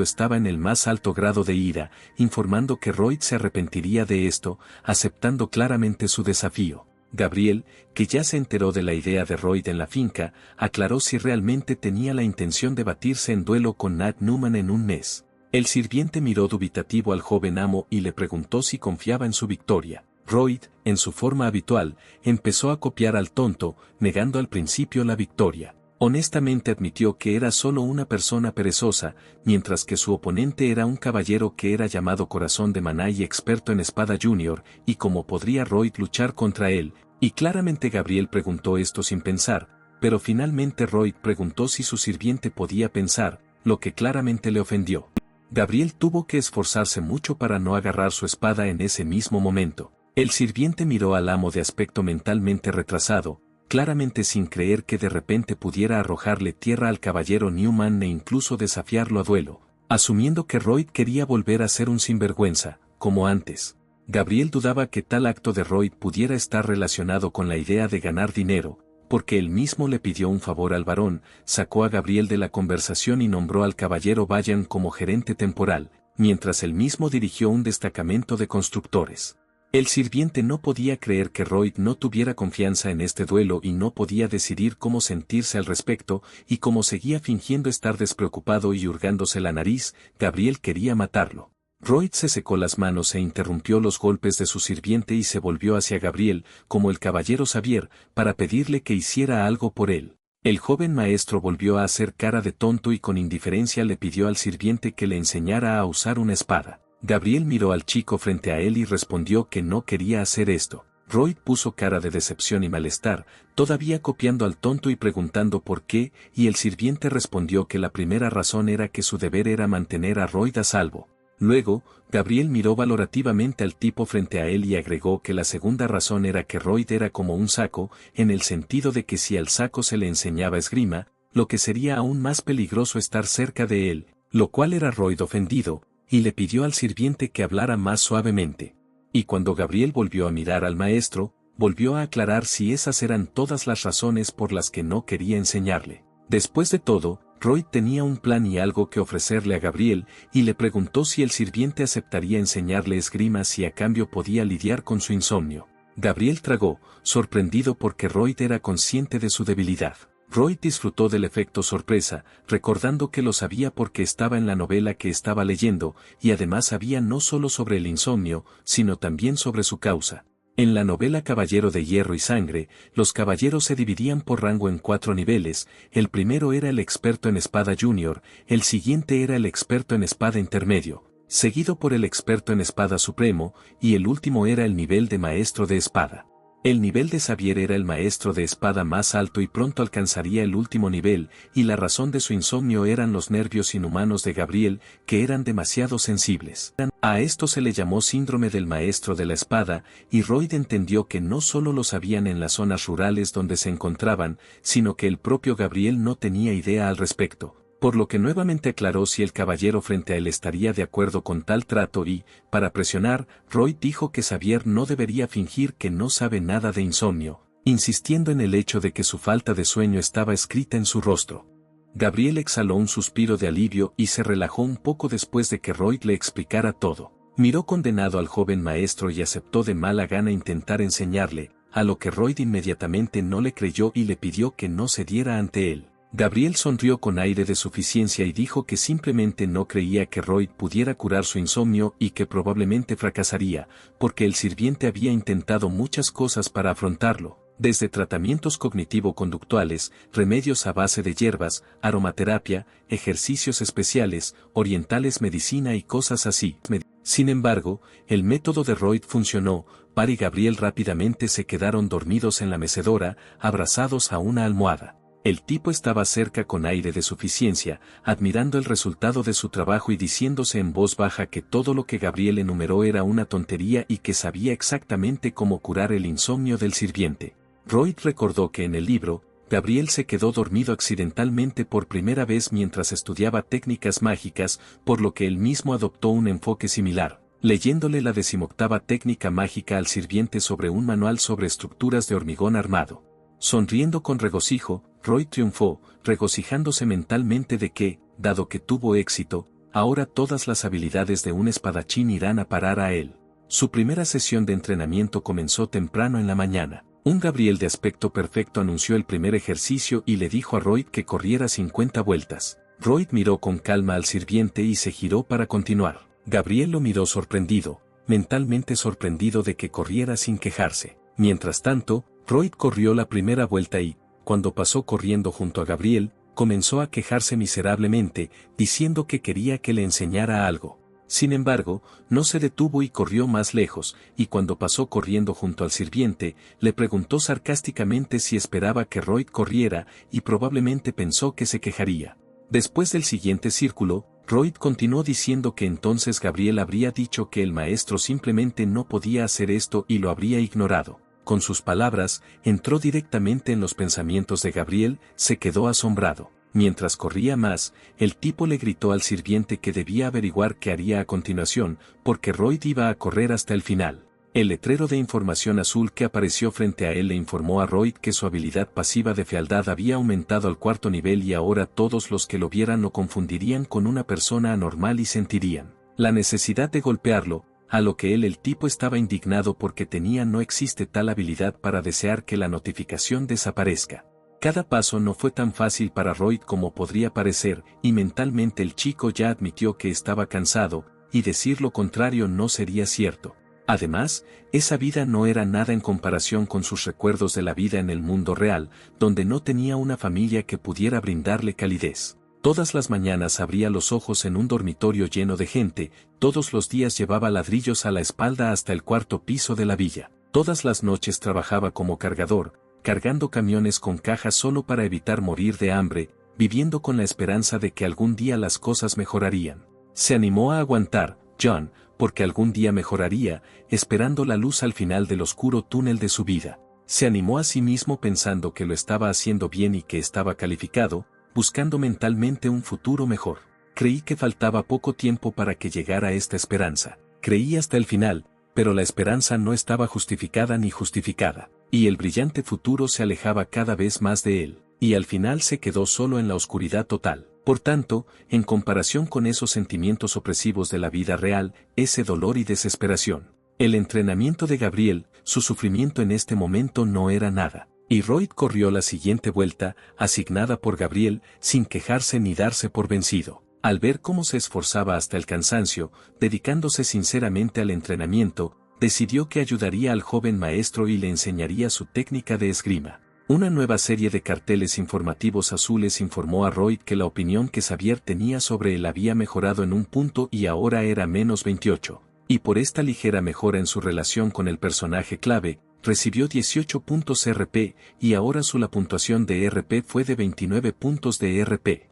estaba en el más alto grado de ira, informando que Royd se arrepentiría de esto, aceptando claramente su desafío. Gabriel, que ya se enteró de la idea de Royd en la finca, aclaró si realmente tenía la intención de batirse en duelo con Nat Newman en un mes. El sirviente miró dubitativo al joven amo y le preguntó si confiaba en su victoria. Royd, en su forma habitual, empezó a copiar al tonto, negando al principio la victoria. Honestamente admitió que era solo una persona perezosa, mientras que su oponente era un caballero que era llamado Corazón de Maná y experto en espada junior, y cómo podría Royd luchar contra él, y claramente Gabriel preguntó esto sin pensar, pero finalmente Royd preguntó si su sirviente podía pensar, lo que claramente le ofendió. Gabriel tuvo que esforzarse mucho para no agarrar su espada en ese mismo momento. El sirviente miró al amo de aspecto mentalmente retrasado, claramente sin creer que de repente pudiera arrojarle tierra al caballero Newman e incluso desafiarlo a duelo, asumiendo que Royd quería volver a ser un sinvergüenza, como antes. Gabriel dudaba que tal acto de Royd pudiera estar relacionado con la idea de ganar dinero, porque él mismo le pidió un favor al varón, sacó a Gabriel de la conversación y nombró al caballero Vallan como gerente temporal, mientras él mismo dirigió un destacamento de constructores. El sirviente no podía creer que Royd no tuviera confianza en este duelo y no podía decidir cómo sentirse al respecto, y como seguía fingiendo estar despreocupado y hurgándose la nariz, Gabriel quería matarlo. Royd se secó las manos e interrumpió los golpes de su sirviente y se volvió hacia Gabriel, como el caballero Xavier, para pedirle que hiciera algo por él. El joven maestro volvió a hacer cara de tonto y con indiferencia le pidió al sirviente que le enseñara a usar una espada. Gabriel miró al chico frente a él y respondió que no quería hacer esto. Royd puso cara de decepción y malestar, todavía copiando al tonto y preguntando por qué, y el sirviente respondió que la primera razón era que su deber era mantener a Royd a salvo. Luego, Gabriel miró valorativamente al tipo frente a él y agregó que la segunda razón era que Royd era como un saco, en el sentido de que si al saco se le enseñaba esgrima, lo que sería aún más peligroso estar cerca de él, lo cual era Royd ofendido, y le pidió al sirviente que hablara más suavemente. Y cuando Gabriel volvió a mirar al maestro, volvió a aclarar si esas eran todas las razones por las que no quería enseñarle. Después de todo, Royd tenía un plan y algo que ofrecerle a Gabriel, y le preguntó si el sirviente aceptaría enseñarle esgrima si a cambio podía lidiar con su insomnio. Gabriel tragó, sorprendido porque Royd era consciente de su debilidad. Royd disfrutó del efecto sorpresa, recordando que lo sabía porque estaba en la novela que estaba leyendo, y además sabía no solo sobre el insomnio, sino también sobre su causa. En la novela Caballero de Hierro y Sangre, los caballeros se dividían por rango en 4 niveles, el primero era el experto en espada junior, el siguiente era el experto en espada intermedio, seguido por el experto en espada supremo, y el último era el nivel de maestro de espada. El nivel de Xavier era el maestro de espada más alto y pronto alcanzaría el último nivel, y la razón de su insomnio eran los nervios inhumanos de Gabriel, que eran demasiado sensibles. A esto se le llamó síndrome del maestro de la espada, y Royd entendió que no solo lo sabían en las zonas rurales donde se encontraban, sino que el propio Gabriel no tenía idea al respecto. Por lo que nuevamente aclaró si el caballero frente a él estaría de acuerdo con tal trato y, para presionar, Royd dijo que Xavier no debería fingir que no sabe nada de insomnio, insistiendo en el hecho de que su falta de sueño estaba escrita en su rostro. Gabriel exhaló un suspiro de alivio y se relajó un poco después de que Royd le explicara todo. Miró condenado al joven maestro y aceptó de mala gana intentar enseñarle, a lo que Royd inmediatamente no le creyó y le pidió que no cediera ante él. Gabriel sonrió con aire de suficiencia y dijo que simplemente no creía que Royd pudiera curar su insomnio y que probablemente fracasaría, porque el sirviente había intentado muchas cosas para afrontarlo, desde tratamientos cognitivo-conductuales, remedios a base de hierbas, aromaterapia, ejercicios especiales, orientales medicina y cosas así. Sin embargo, el método de Royd funcionó, Par y Gabriel rápidamente se quedaron dormidos en la mecedora, abrazados a una almohada. El tipo estaba cerca con aire de suficiencia, admirando el resultado de su trabajo y diciéndose en voz baja que todo lo que Gabriel enumeró era una tontería y que sabía exactamente cómo curar el insomnio del sirviente. Royd recordó que en el libro, Gabriel se quedó dormido accidentalmente por primera vez mientras estudiaba técnicas mágicas, por lo que él mismo adoptó un enfoque similar, leyéndole la 18ª técnica mágica al sirviente sobre un manual sobre estructuras de hormigón armado. Sonriendo con regocijo, Royd triunfó, regocijándose mentalmente de que, dado que tuvo éxito, ahora todas las habilidades de un espadachín irán a parar a él. Su primera sesión de entrenamiento comenzó temprano en la mañana. Un Gabriel de aspecto perfecto anunció el primer ejercicio y le dijo a Royd que corriera 50 vueltas. Royd miró con calma al sirviente y se giró para continuar. Gabriel lo miró sorprendido, mentalmente sorprendido de que corriera sin quejarse. Mientras tanto, Royd corrió la primera vuelta y, cuando pasó corriendo junto a Gabriel, comenzó a quejarse miserablemente, diciendo que quería que le enseñara algo. Sin embargo, no se detuvo y corrió más lejos, y cuando pasó corriendo junto al sirviente, le preguntó sarcásticamente si esperaba que Royd corriera, y probablemente pensó que se quejaría. Después del siguiente círculo, Royd continuó diciendo que entonces Gabriel habría dicho que el maestro simplemente no podía hacer esto y lo habría ignorado. Con sus palabras, entró directamente en los pensamientos de Gabriel, se quedó asombrado. Mientras corría más, el tipo le gritó al sirviente que debía averiguar qué haría a continuación, porque Royd iba a correr hasta el final. El letrero de información azul que apareció frente a él le informó a Royd que su habilidad pasiva de fealdad había aumentado al 4º nivel y ahora todos los que lo vieran lo confundirían con una persona anormal y sentirían la necesidad de golpearlo, a lo que el tipo estaba indignado porque no existe tal habilidad para desear que la notificación desaparezca. Cada paso no fue tan fácil para Royd como podría parecer, y mentalmente el chico ya admitió que estaba cansado, y decir lo contrario no sería cierto. Además, esa vida no era nada en comparación con sus recuerdos de la vida en el mundo real, donde no tenía una familia que pudiera brindarle calidez. Todas las mañanas abría los ojos en un dormitorio lleno de gente, todos los días llevaba ladrillos a la espalda hasta el 4º piso de la villa. Todas las noches trabajaba como cargador, cargando camiones con cajas solo para evitar morir de hambre, viviendo con la esperanza de que algún día las cosas mejorarían. Se animó a aguantar, John, porque algún día mejoraría, esperando la luz al final del oscuro túnel de su vida. Se animó a sí mismo pensando que lo estaba haciendo bien y que estaba calificado, buscando mentalmente un futuro mejor. Creí que faltaba poco tiempo para que llegara esta esperanza. Creí hasta el final, pero la esperanza no estaba justificada ni justificada, y el brillante futuro se alejaba cada vez más de él, y al final se quedó solo en la oscuridad total. Por tanto, en comparación con esos sentimientos opresivos de la vida real, ese dolor y desesperación, el entrenamiento de Gabriel, su sufrimiento en este momento no era nada. Y Royd corrió la siguiente vuelta, asignada por Gabriel, sin quejarse ni darse por vencido. Al ver cómo se esforzaba hasta el cansancio, dedicándose sinceramente al entrenamiento, decidió que ayudaría al joven maestro y le enseñaría su técnica de esgrima. Una nueva serie de carteles informativos azules informó a Royd que la opinión que Xavier tenía sobre él había mejorado en un punto y ahora era menos 28, y por esta ligera mejora en su relación con el personaje clave, recibió 18 puntos RP, y ahora la puntuación de RP fue de 29 puntos de RP.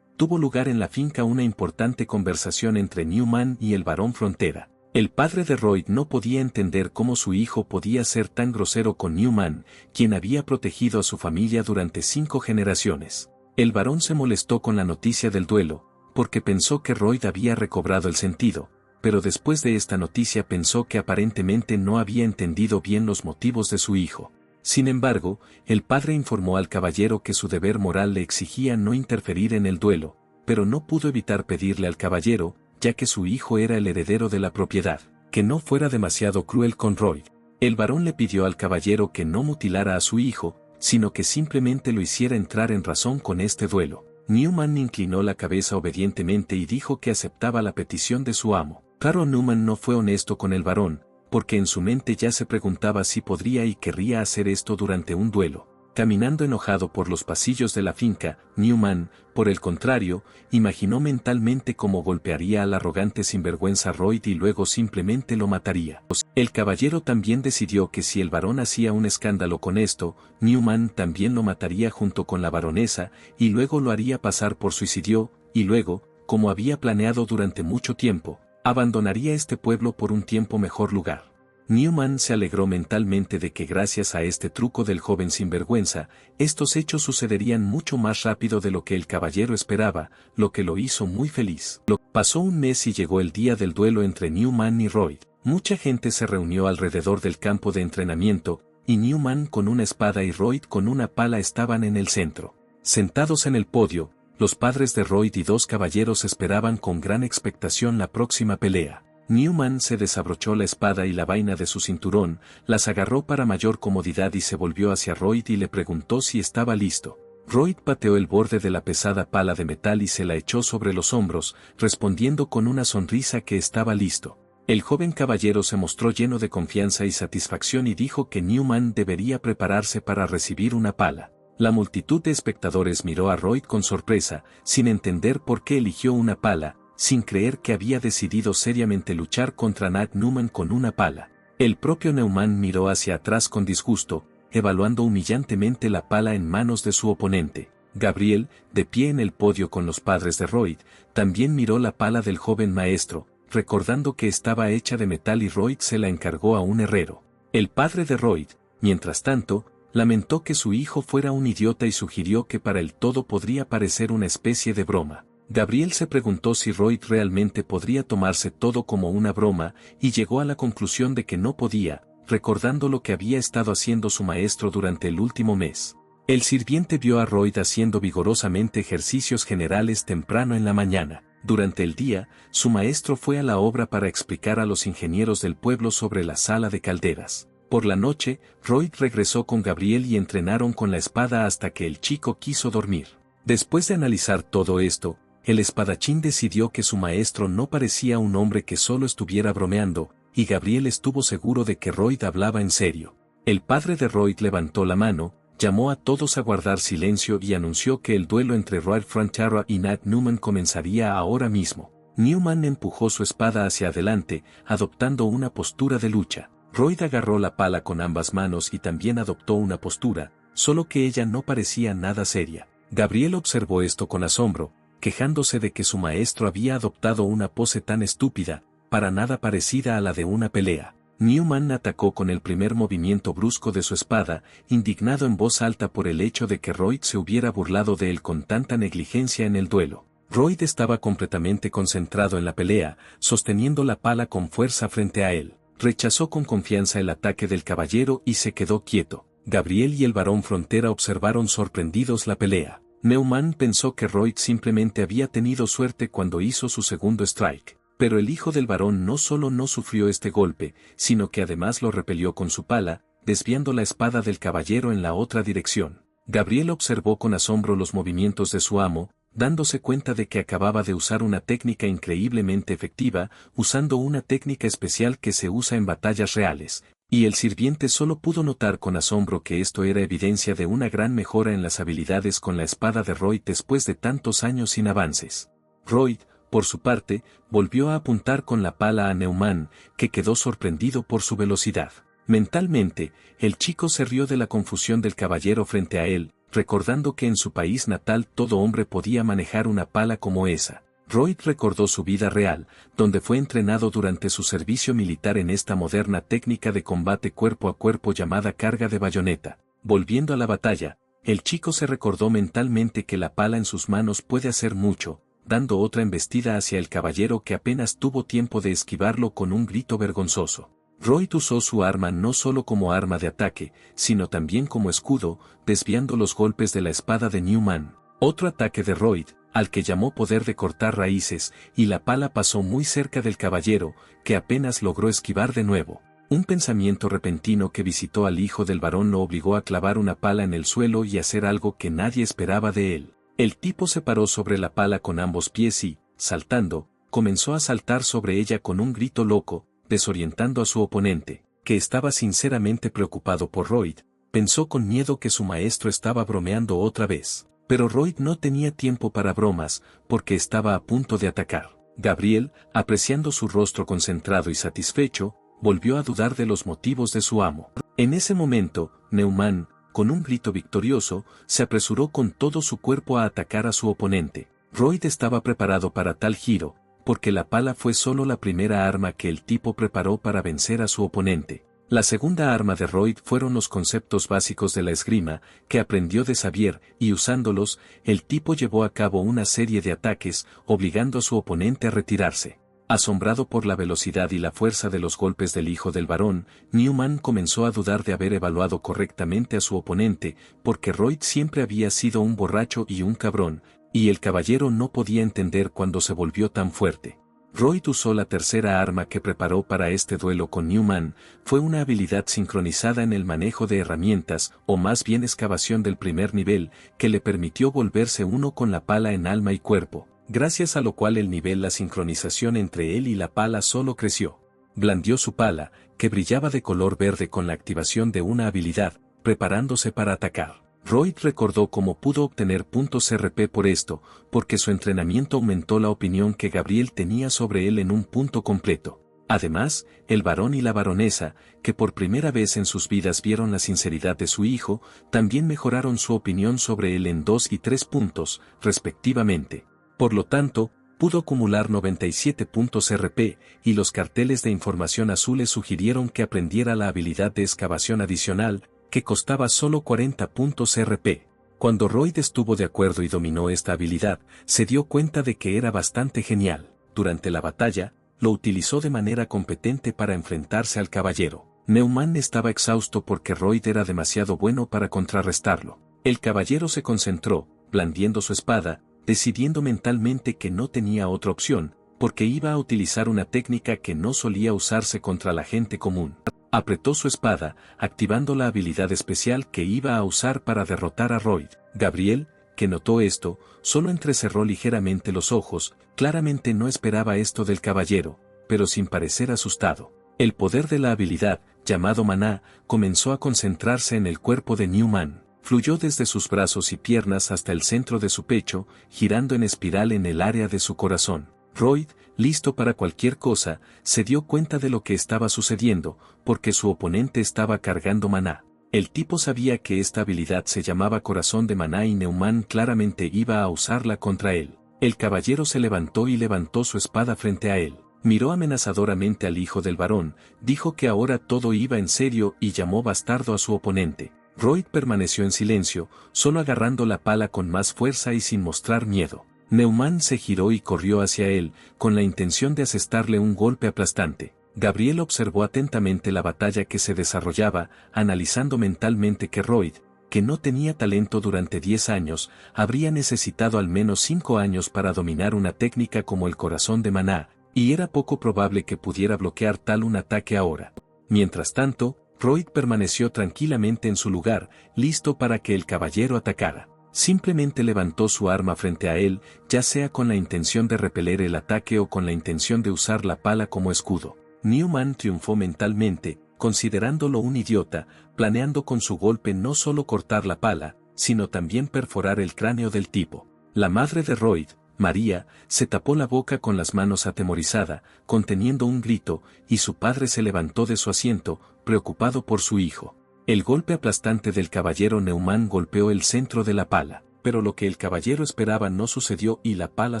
Tuvo lugar en la finca una importante conversación entre Newman y el Barón Frontera. El padre de Royd no podía entender cómo su hijo podía ser tan grosero con Newman, quien había protegido a su familia durante 5 generaciones. El barón se molestó con la noticia del duelo, porque pensó que Royd había recobrado el sentido, pero después de esta noticia pensó que aparentemente no había entendido bien los motivos de su hijo. Sin embargo, el padre informó al caballero que su deber moral le exigía no interferir en el duelo, pero no pudo evitar pedirle al caballero, ya que su hijo era el heredero de la propiedad, que no fuera demasiado cruel con Royd. El barón le pidió al caballero que no mutilara a su hijo, sino que simplemente lo hiciera entrar en razón con este duelo. Newman inclinó la cabeza obedientemente y dijo que aceptaba la petición de su amo. Claro, Newman no fue honesto con el barón, porque en su mente ya se preguntaba si podría y querría hacer esto durante un duelo. Caminando enojado por los pasillos de la finca, Newman, por el contrario, imaginó mentalmente cómo golpearía al arrogante sinvergüenza Royd y luego simplemente lo mataría. El caballero también decidió que si el barón hacía un escándalo con esto, Newman también lo mataría junto con la baronesa, y luego lo haría pasar por suicidio, y luego, como había planeado durante mucho tiempo, abandonaría este pueblo por un tiempo mejor lugar. Newman se alegró mentalmente de que gracias a este truco del joven sinvergüenza, estos hechos sucederían mucho más rápido de lo que el caballero esperaba, lo que lo hizo muy feliz. Pasó un mes y llegó el día del duelo entre Newman y Royd. Mucha gente se reunió alrededor del campo de entrenamiento, y Newman con una espada y Royd con una pala estaban en el centro. Sentados en el podio, los padres de Royd y dos caballeros esperaban con gran expectación la próxima pelea. Newman se desabrochó la espada y la vaina de su cinturón, las agarró para mayor comodidad y se volvió hacia Royd y le preguntó si estaba listo. Royd pateó el borde de la pesada pala de metal y se la echó sobre los hombros, respondiendo con una sonrisa que estaba listo. El joven caballero se mostró lleno de confianza y satisfacción y dijo que Newman debería prepararse para recibir una pala. La multitud de espectadores miró a Royd con sorpresa, sin entender por qué eligió una pala, sin creer que había decidido seriamente luchar contra Nat Newman con una pala. El propio Newman miró hacia atrás con disgusto, evaluando humillantemente la pala en manos de su oponente. Gabriel, de pie en el podio con los padres de Royd, también miró la pala del joven maestro, recordando que estaba hecha de metal y Royd se la encargó a un herrero. El padre de Royd, mientras tanto, lamentó que su hijo fuera un idiota y sugirió que para él todo podría parecer una especie de broma. Gabriel se preguntó si Royd realmente podría tomarse todo como una broma y llegó a la conclusión de que no podía, recordando lo que había estado haciendo su maestro durante el último mes. El sirviente vio a Royd haciendo vigorosamente ejercicios generales temprano en la mañana. Durante el día, su maestro fue a la obra para explicar a los ingenieros del pueblo sobre la sala de calderas. Por la noche, Royd regresó con Gabriel y entrenaron con la espada hasta que el chico quiso dormir. Después de analizar todo esto, el espadachín decidió que su maestro no parecía un hombre que solo estuviera bromeando, y Gabriel estuvo seguro de que Royd hablaba en serio. El padre de Royd levantó la mano, llamó a todos a guardar silencio y anunció que el duelo entre Royd Frontera y Nat Newman comenzaría ahora mismo. Newman empujó su espada hacia adelante, adoptando una postura de lucha. Royd agarró la pala con ambas manos y también adoptó una postura, solo que ella no parecía nada seria. Gabriel observó esto con asombro, quejándose de que su maestro había adoptado una pose tan estúpida, para nada parecida a la de una pelea. Newman atacó con el primer movimiento brusco de su espada, indignado en voz alta por el hecho de que Royd se hubiera burlado de él con tanta negligencia en el duelo. Royd estaba completamente concentrado en la pelea, sosteniendo la pala con fuerza frente a él. Rechazó con confianza el ataque del caballero y se quedó quieto. Gabriel y el barón Frontera observaron sorprendidos la pelea. Newman pensó que Royd simplemente había tenido suerte cuando hizo su segundo strike. Pero el hijo del varón no solo no sufrió este golpe, sino que además lo repelió con su pala, desviando la espada del caballero en la otra dirección. Gabriel observó con asombro los movimientos de su amo, dándose cuenta de que acababa de usar una técnica increíblemente efectiva, usando una técnica especial que se usa en batallas reales, y el sirviente solo pudo notar con asombro que esto era evidencia de una gran mejora en las habilidades con la espada de Royd después de tantos años sin avances. Royd, por su parte, volvió a apuntar con la pala a Newman, que quedó sorprendido por su velocidad. Mentalmente, el chico se rió de la confusión del caballero frente a él, recordando que en su país natal todo hombre podía manejar una pala como esa. Royd recordó su vida real, donde fue entrenado durante su servicio militar en esta moderna técnica de combate cuerpo a cuerpo llamada carga de bayoneta. Volviendo a la batalla, el chico se recordó mentalmente que la pala en sus manos puede hacer mucho, dando otra embestida hacia el caballero que apenas tuvo tiempo de esquivarlo con un grito vergonzoso. Royd usó su arma no solo como arma de ataque, sino también como escudo, desviando los golpes de la espada de Newman. Otro ataque de Royd, al que llamó poder de cortar raíces, y la pala pasó muy cerca del caballero, que apenas logró esquivar de nuevo. Un pensamiento repentino que visitó al hijo del varón lo obligó a clavar una pala en el suelo y hacer algo que nadie esperaba de él. El tipo se paró sobre la pala con ambos pies y, saltando, comenzó a saltar sobre ella con un grito loco, desorientando a su oponente, que estaba sinceramente preocupado por Royd. Pensó con miedo que su maestro estaba bromeando otra vez. Pero Royd no tenía tiempo para bromas, porque estaba a punto de atacar. Gabriel, apreciando su rostro concentrado y satisfecho, volvió a dudar de los motivos de su amo. En ese momento, Newman, con un grito victorioso, se apresuró con todo su cuerpo a atacar a su oponente. Royd estaba preparado para tal giro, porque la pala fue solo la primera arma que el tipo preparó para vencer a su oponente. La segunda arma de Royd fueron los conceptos básicos de la esgrima, que aprendió de Xavier, y usándolos, el tipo llevó a cabo una serie de ataques, obligando a su oponente a retirarse. Asombrado por la velocidad y la fuerza de los golpes del hijo del varón, Newman comenzó a dudar de haber evaluado correctamente a su oponente, porque Royd siempre había sido un borracho y un cabrón, y el caballero no podía entender cuándo se volvió tan fuerte. Royd usó la tercera arma que preparó para este duelo con Newman, fue una habilidad sincronizada en el manejo de herramientas, o más bien excavación del primer nivel, que le permitió volverse uno con la pala en alma y cuerpo, gracias a lo cual el nivel la sincronización entre él y la pala solo creció. Blandió su pala, que brillaba de color verde con la activación de una habilidad, preparándose para atacar. Royd recordó cómo pudo obtener puntos RP por esto, porque su entrenamiento aumentó la opinión que Gabriel tenía sobre él en un punto completo. Además, el varón y la baronesa, que por primera vez en sus vidas vieron la sinceridad de su hijo, también mejoraron su opinión sobre él en 2 y 3 puntos, respectivamente. Por lo tanto, pudo acumular 97 puntos RP, y los carteles de información azules sugirieron que aprendiera la habilidad de excavación adicional, que costaba solo 40 puntos RP. Cuando Royd estuvo de acuerdo y dominó esta habilidad, se dio cuenta de que era bastante genial. Durante la batalla, lo utilizó de manera competente para enfrentarse al caballero. Newman estaba exhausto porque Royd era demasiado bueno para contrarrestarlo. El caballero se concentró, blandiendo su espada, decidiendo mentalmente que no tenía otra opción, porque iba a utilizar una técnica que no solía usarse contra la gente común. Apretó su espada, activando la habilidad especial que iba a usar para derrotar a Royd. Gabriel, que notó esto, solo entrecerró ligeramente los ojos, claramente no esperaba esto del caballero, pero sin parecer asustado. El poder de la habilidad, llamado maná, comenzó a concentrarse en el cuerpo de Newman. Fluyó desde sus brazos y piernas hasta el centro de su pecho, girando en espiral en el área de su corazón. Royd, listo para cualquier cosa, se dio cuenta de lo que estaba sucediendo, porque su oponente estaba cargando maná. El tipo sabía que esta habilidad se llamaba corazón de maná y Newman claramente iba a usarla contra él. El caballero se levantó y levantó su espada frente a él. Miró amenazadoramente al hijo del varón, dijo que ahora todo iba en serio y llamó bastardo a su oponente. Royd permaneció en silencio, solo agarrando la pala con más fuerza y sin mostrar miedo. Newman se giró y corrió hacia él, con la intención de asestarle un golpe aplastante. Gabriel observó atentamente la batalla que se desarrollaba, analizando mentalmente que Royd, que no tenía talento durante 10 años, habría necesitado al menos 5 años para dominar una técnica como el corazón de maná, y era poco probable que pudiera bloquear tal un ataque ahora. Mientras tanto, Royd permaneció tranquilamente en su lugar, listo para que el caballero atacara. Simplemente levantó su arma frente a él, ya sea con la intención de repeler el ataque o con la intención de usar la pala como escudo. Newman triunfó mentalmente, considerándolo un idiota, planeando con su golpe no solo cortar la pala, sino también perforar el cráneo del tipo. La madre de Royd, María, se tapó la boca con las manos atemorizada, conteniendo un grito, y su padre se levantó de su asiento, preocupado por su hijo. El golpe aplastante del caballero Newman golpeó el centro de la pala, pero lo que el caballero esperaba no sucedió y la pala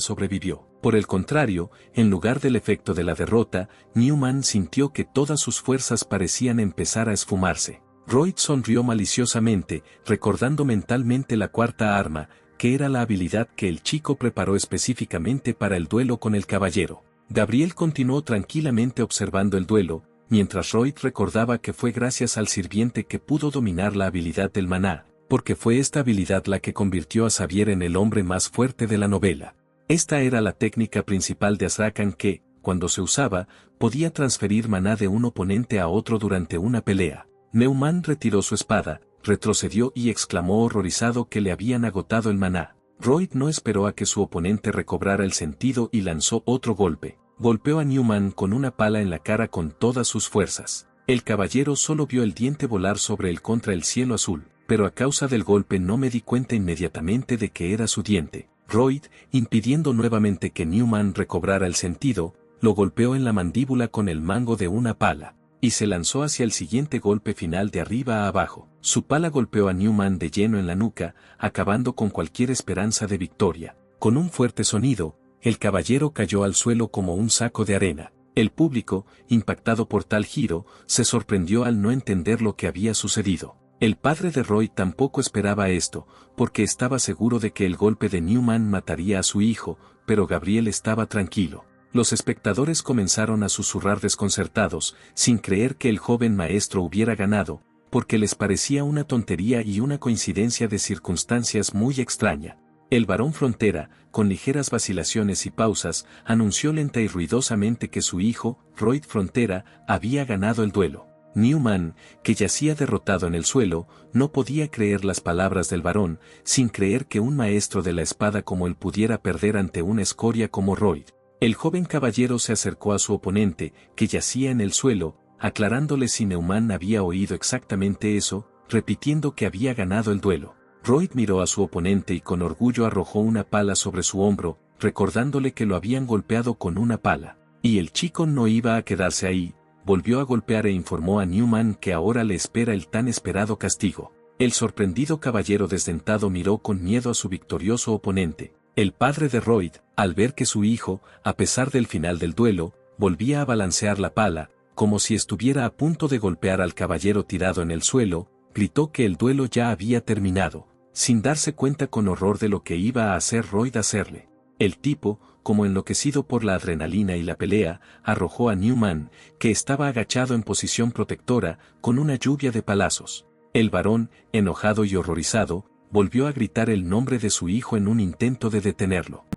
sobrevivió. Por el contrario, en lugar del efecto de la derrota, Newman sintió que todas sus fuerzas parecían empezar a esfumarse. Royd sonrió maliciosamente, recordando mentalmente la cuarta arma, que era la habilidad que el chico preparó específicamente para el duelo con el caballero. Gabriel continuó tranquilamente observando el duelo, mientras Royd recordaba que fue gracias al sirviente que pudo dominar la habilidad del maná, porque fue esta habilidad la que convirtió a Xavier en el hombre más fuerte de la novela. Esta era la técnica principal de Azrakan que, cuando se usaba, podía transferir maná de un oponente a otro durante una pelea. Newman retiró su espada, retrocedió y exclamó horrorizado que le habían agotado el maná. Royd no esperó a que su oponente recobrara el sentido y lanzó otro golpe. Golpeó a Newman con una pala en la cara con todas sus fuerzas. El caballero solo vio el diente volar sobre él contra el cielo azul, pero a causa del golpe no me di cuenta inmediatamente de que era su diente. Royd, impidiendo nuevamente que Newman recobrara el sentido, lo golpeó en la mandíbula con el mango de una pala, y se lanzó hacia el siguiente golpe final de arriba a abajo. Su pala golpeó a Newman de lleno en la nuca, acabando con cualquier esperanza de victoria. Con un fuerte sonido, el caballero cayó al suelo como un saco de arena. El público, impactado por tal giro, se sorprendió al no entender lo que había sucedido. El padre de Roy tampoco esperaba esto, porque estaba seguro de que el golpe de Newman mataría a su hijo, pero Gabriel estaba tranquilo. Los espectadores comenzaron a susurrar desconcertados, sin creer que el joven maestro hubiera ganado, porque les parecía una tontería y una coincidencia de circunstancias muy extraña. El barón Frontera, con ligeras vacilaciones y pausas, anunció lenta y ruidosamente que su hijo, Royd Frontera, había ganado el duelo. Newman, que yacía derrotado en el suelo, no podía creer las palabras del barón, sin creer que un maestro de la espada como él pudiera perder ante una escoria como Royd. El joven caballero se acercó a su oponente, que yacía en el suelo, aclarándole si Newman había oído exactamente eso, repitiendo que había ganado el duelo. Royd miró a su oponente y con orgullo arrojó una pala sobre su hombro, recordándole que lo habían golpeado con una pala. Y el chico no iba a quedarse ahí, volvió a golpear e informó a Newman que ahora le espera el tan esperado castigo. El sorprendido caballero desdentado miró con miedo a su victorioso oponente. El padre de Royd, al ver que su hijo, a pesar del final del duelo, volvía a balancear la pala, como si estuviera a punto de golpear al caballero tirado en el suelo, gritó que el duelo ya había terminado, sin darse cuenta con horror de lo que iba a hacer Royd hacerle. El tipo, como enloquecido por la adrenalina y la pelea, arrojó a Newman, que estaba agachado en posición protectora, con una lluvia de palazos. El varón, enojado y horrorizado, volvió a gritar el nombre de su hijo en un intento de detenerlo.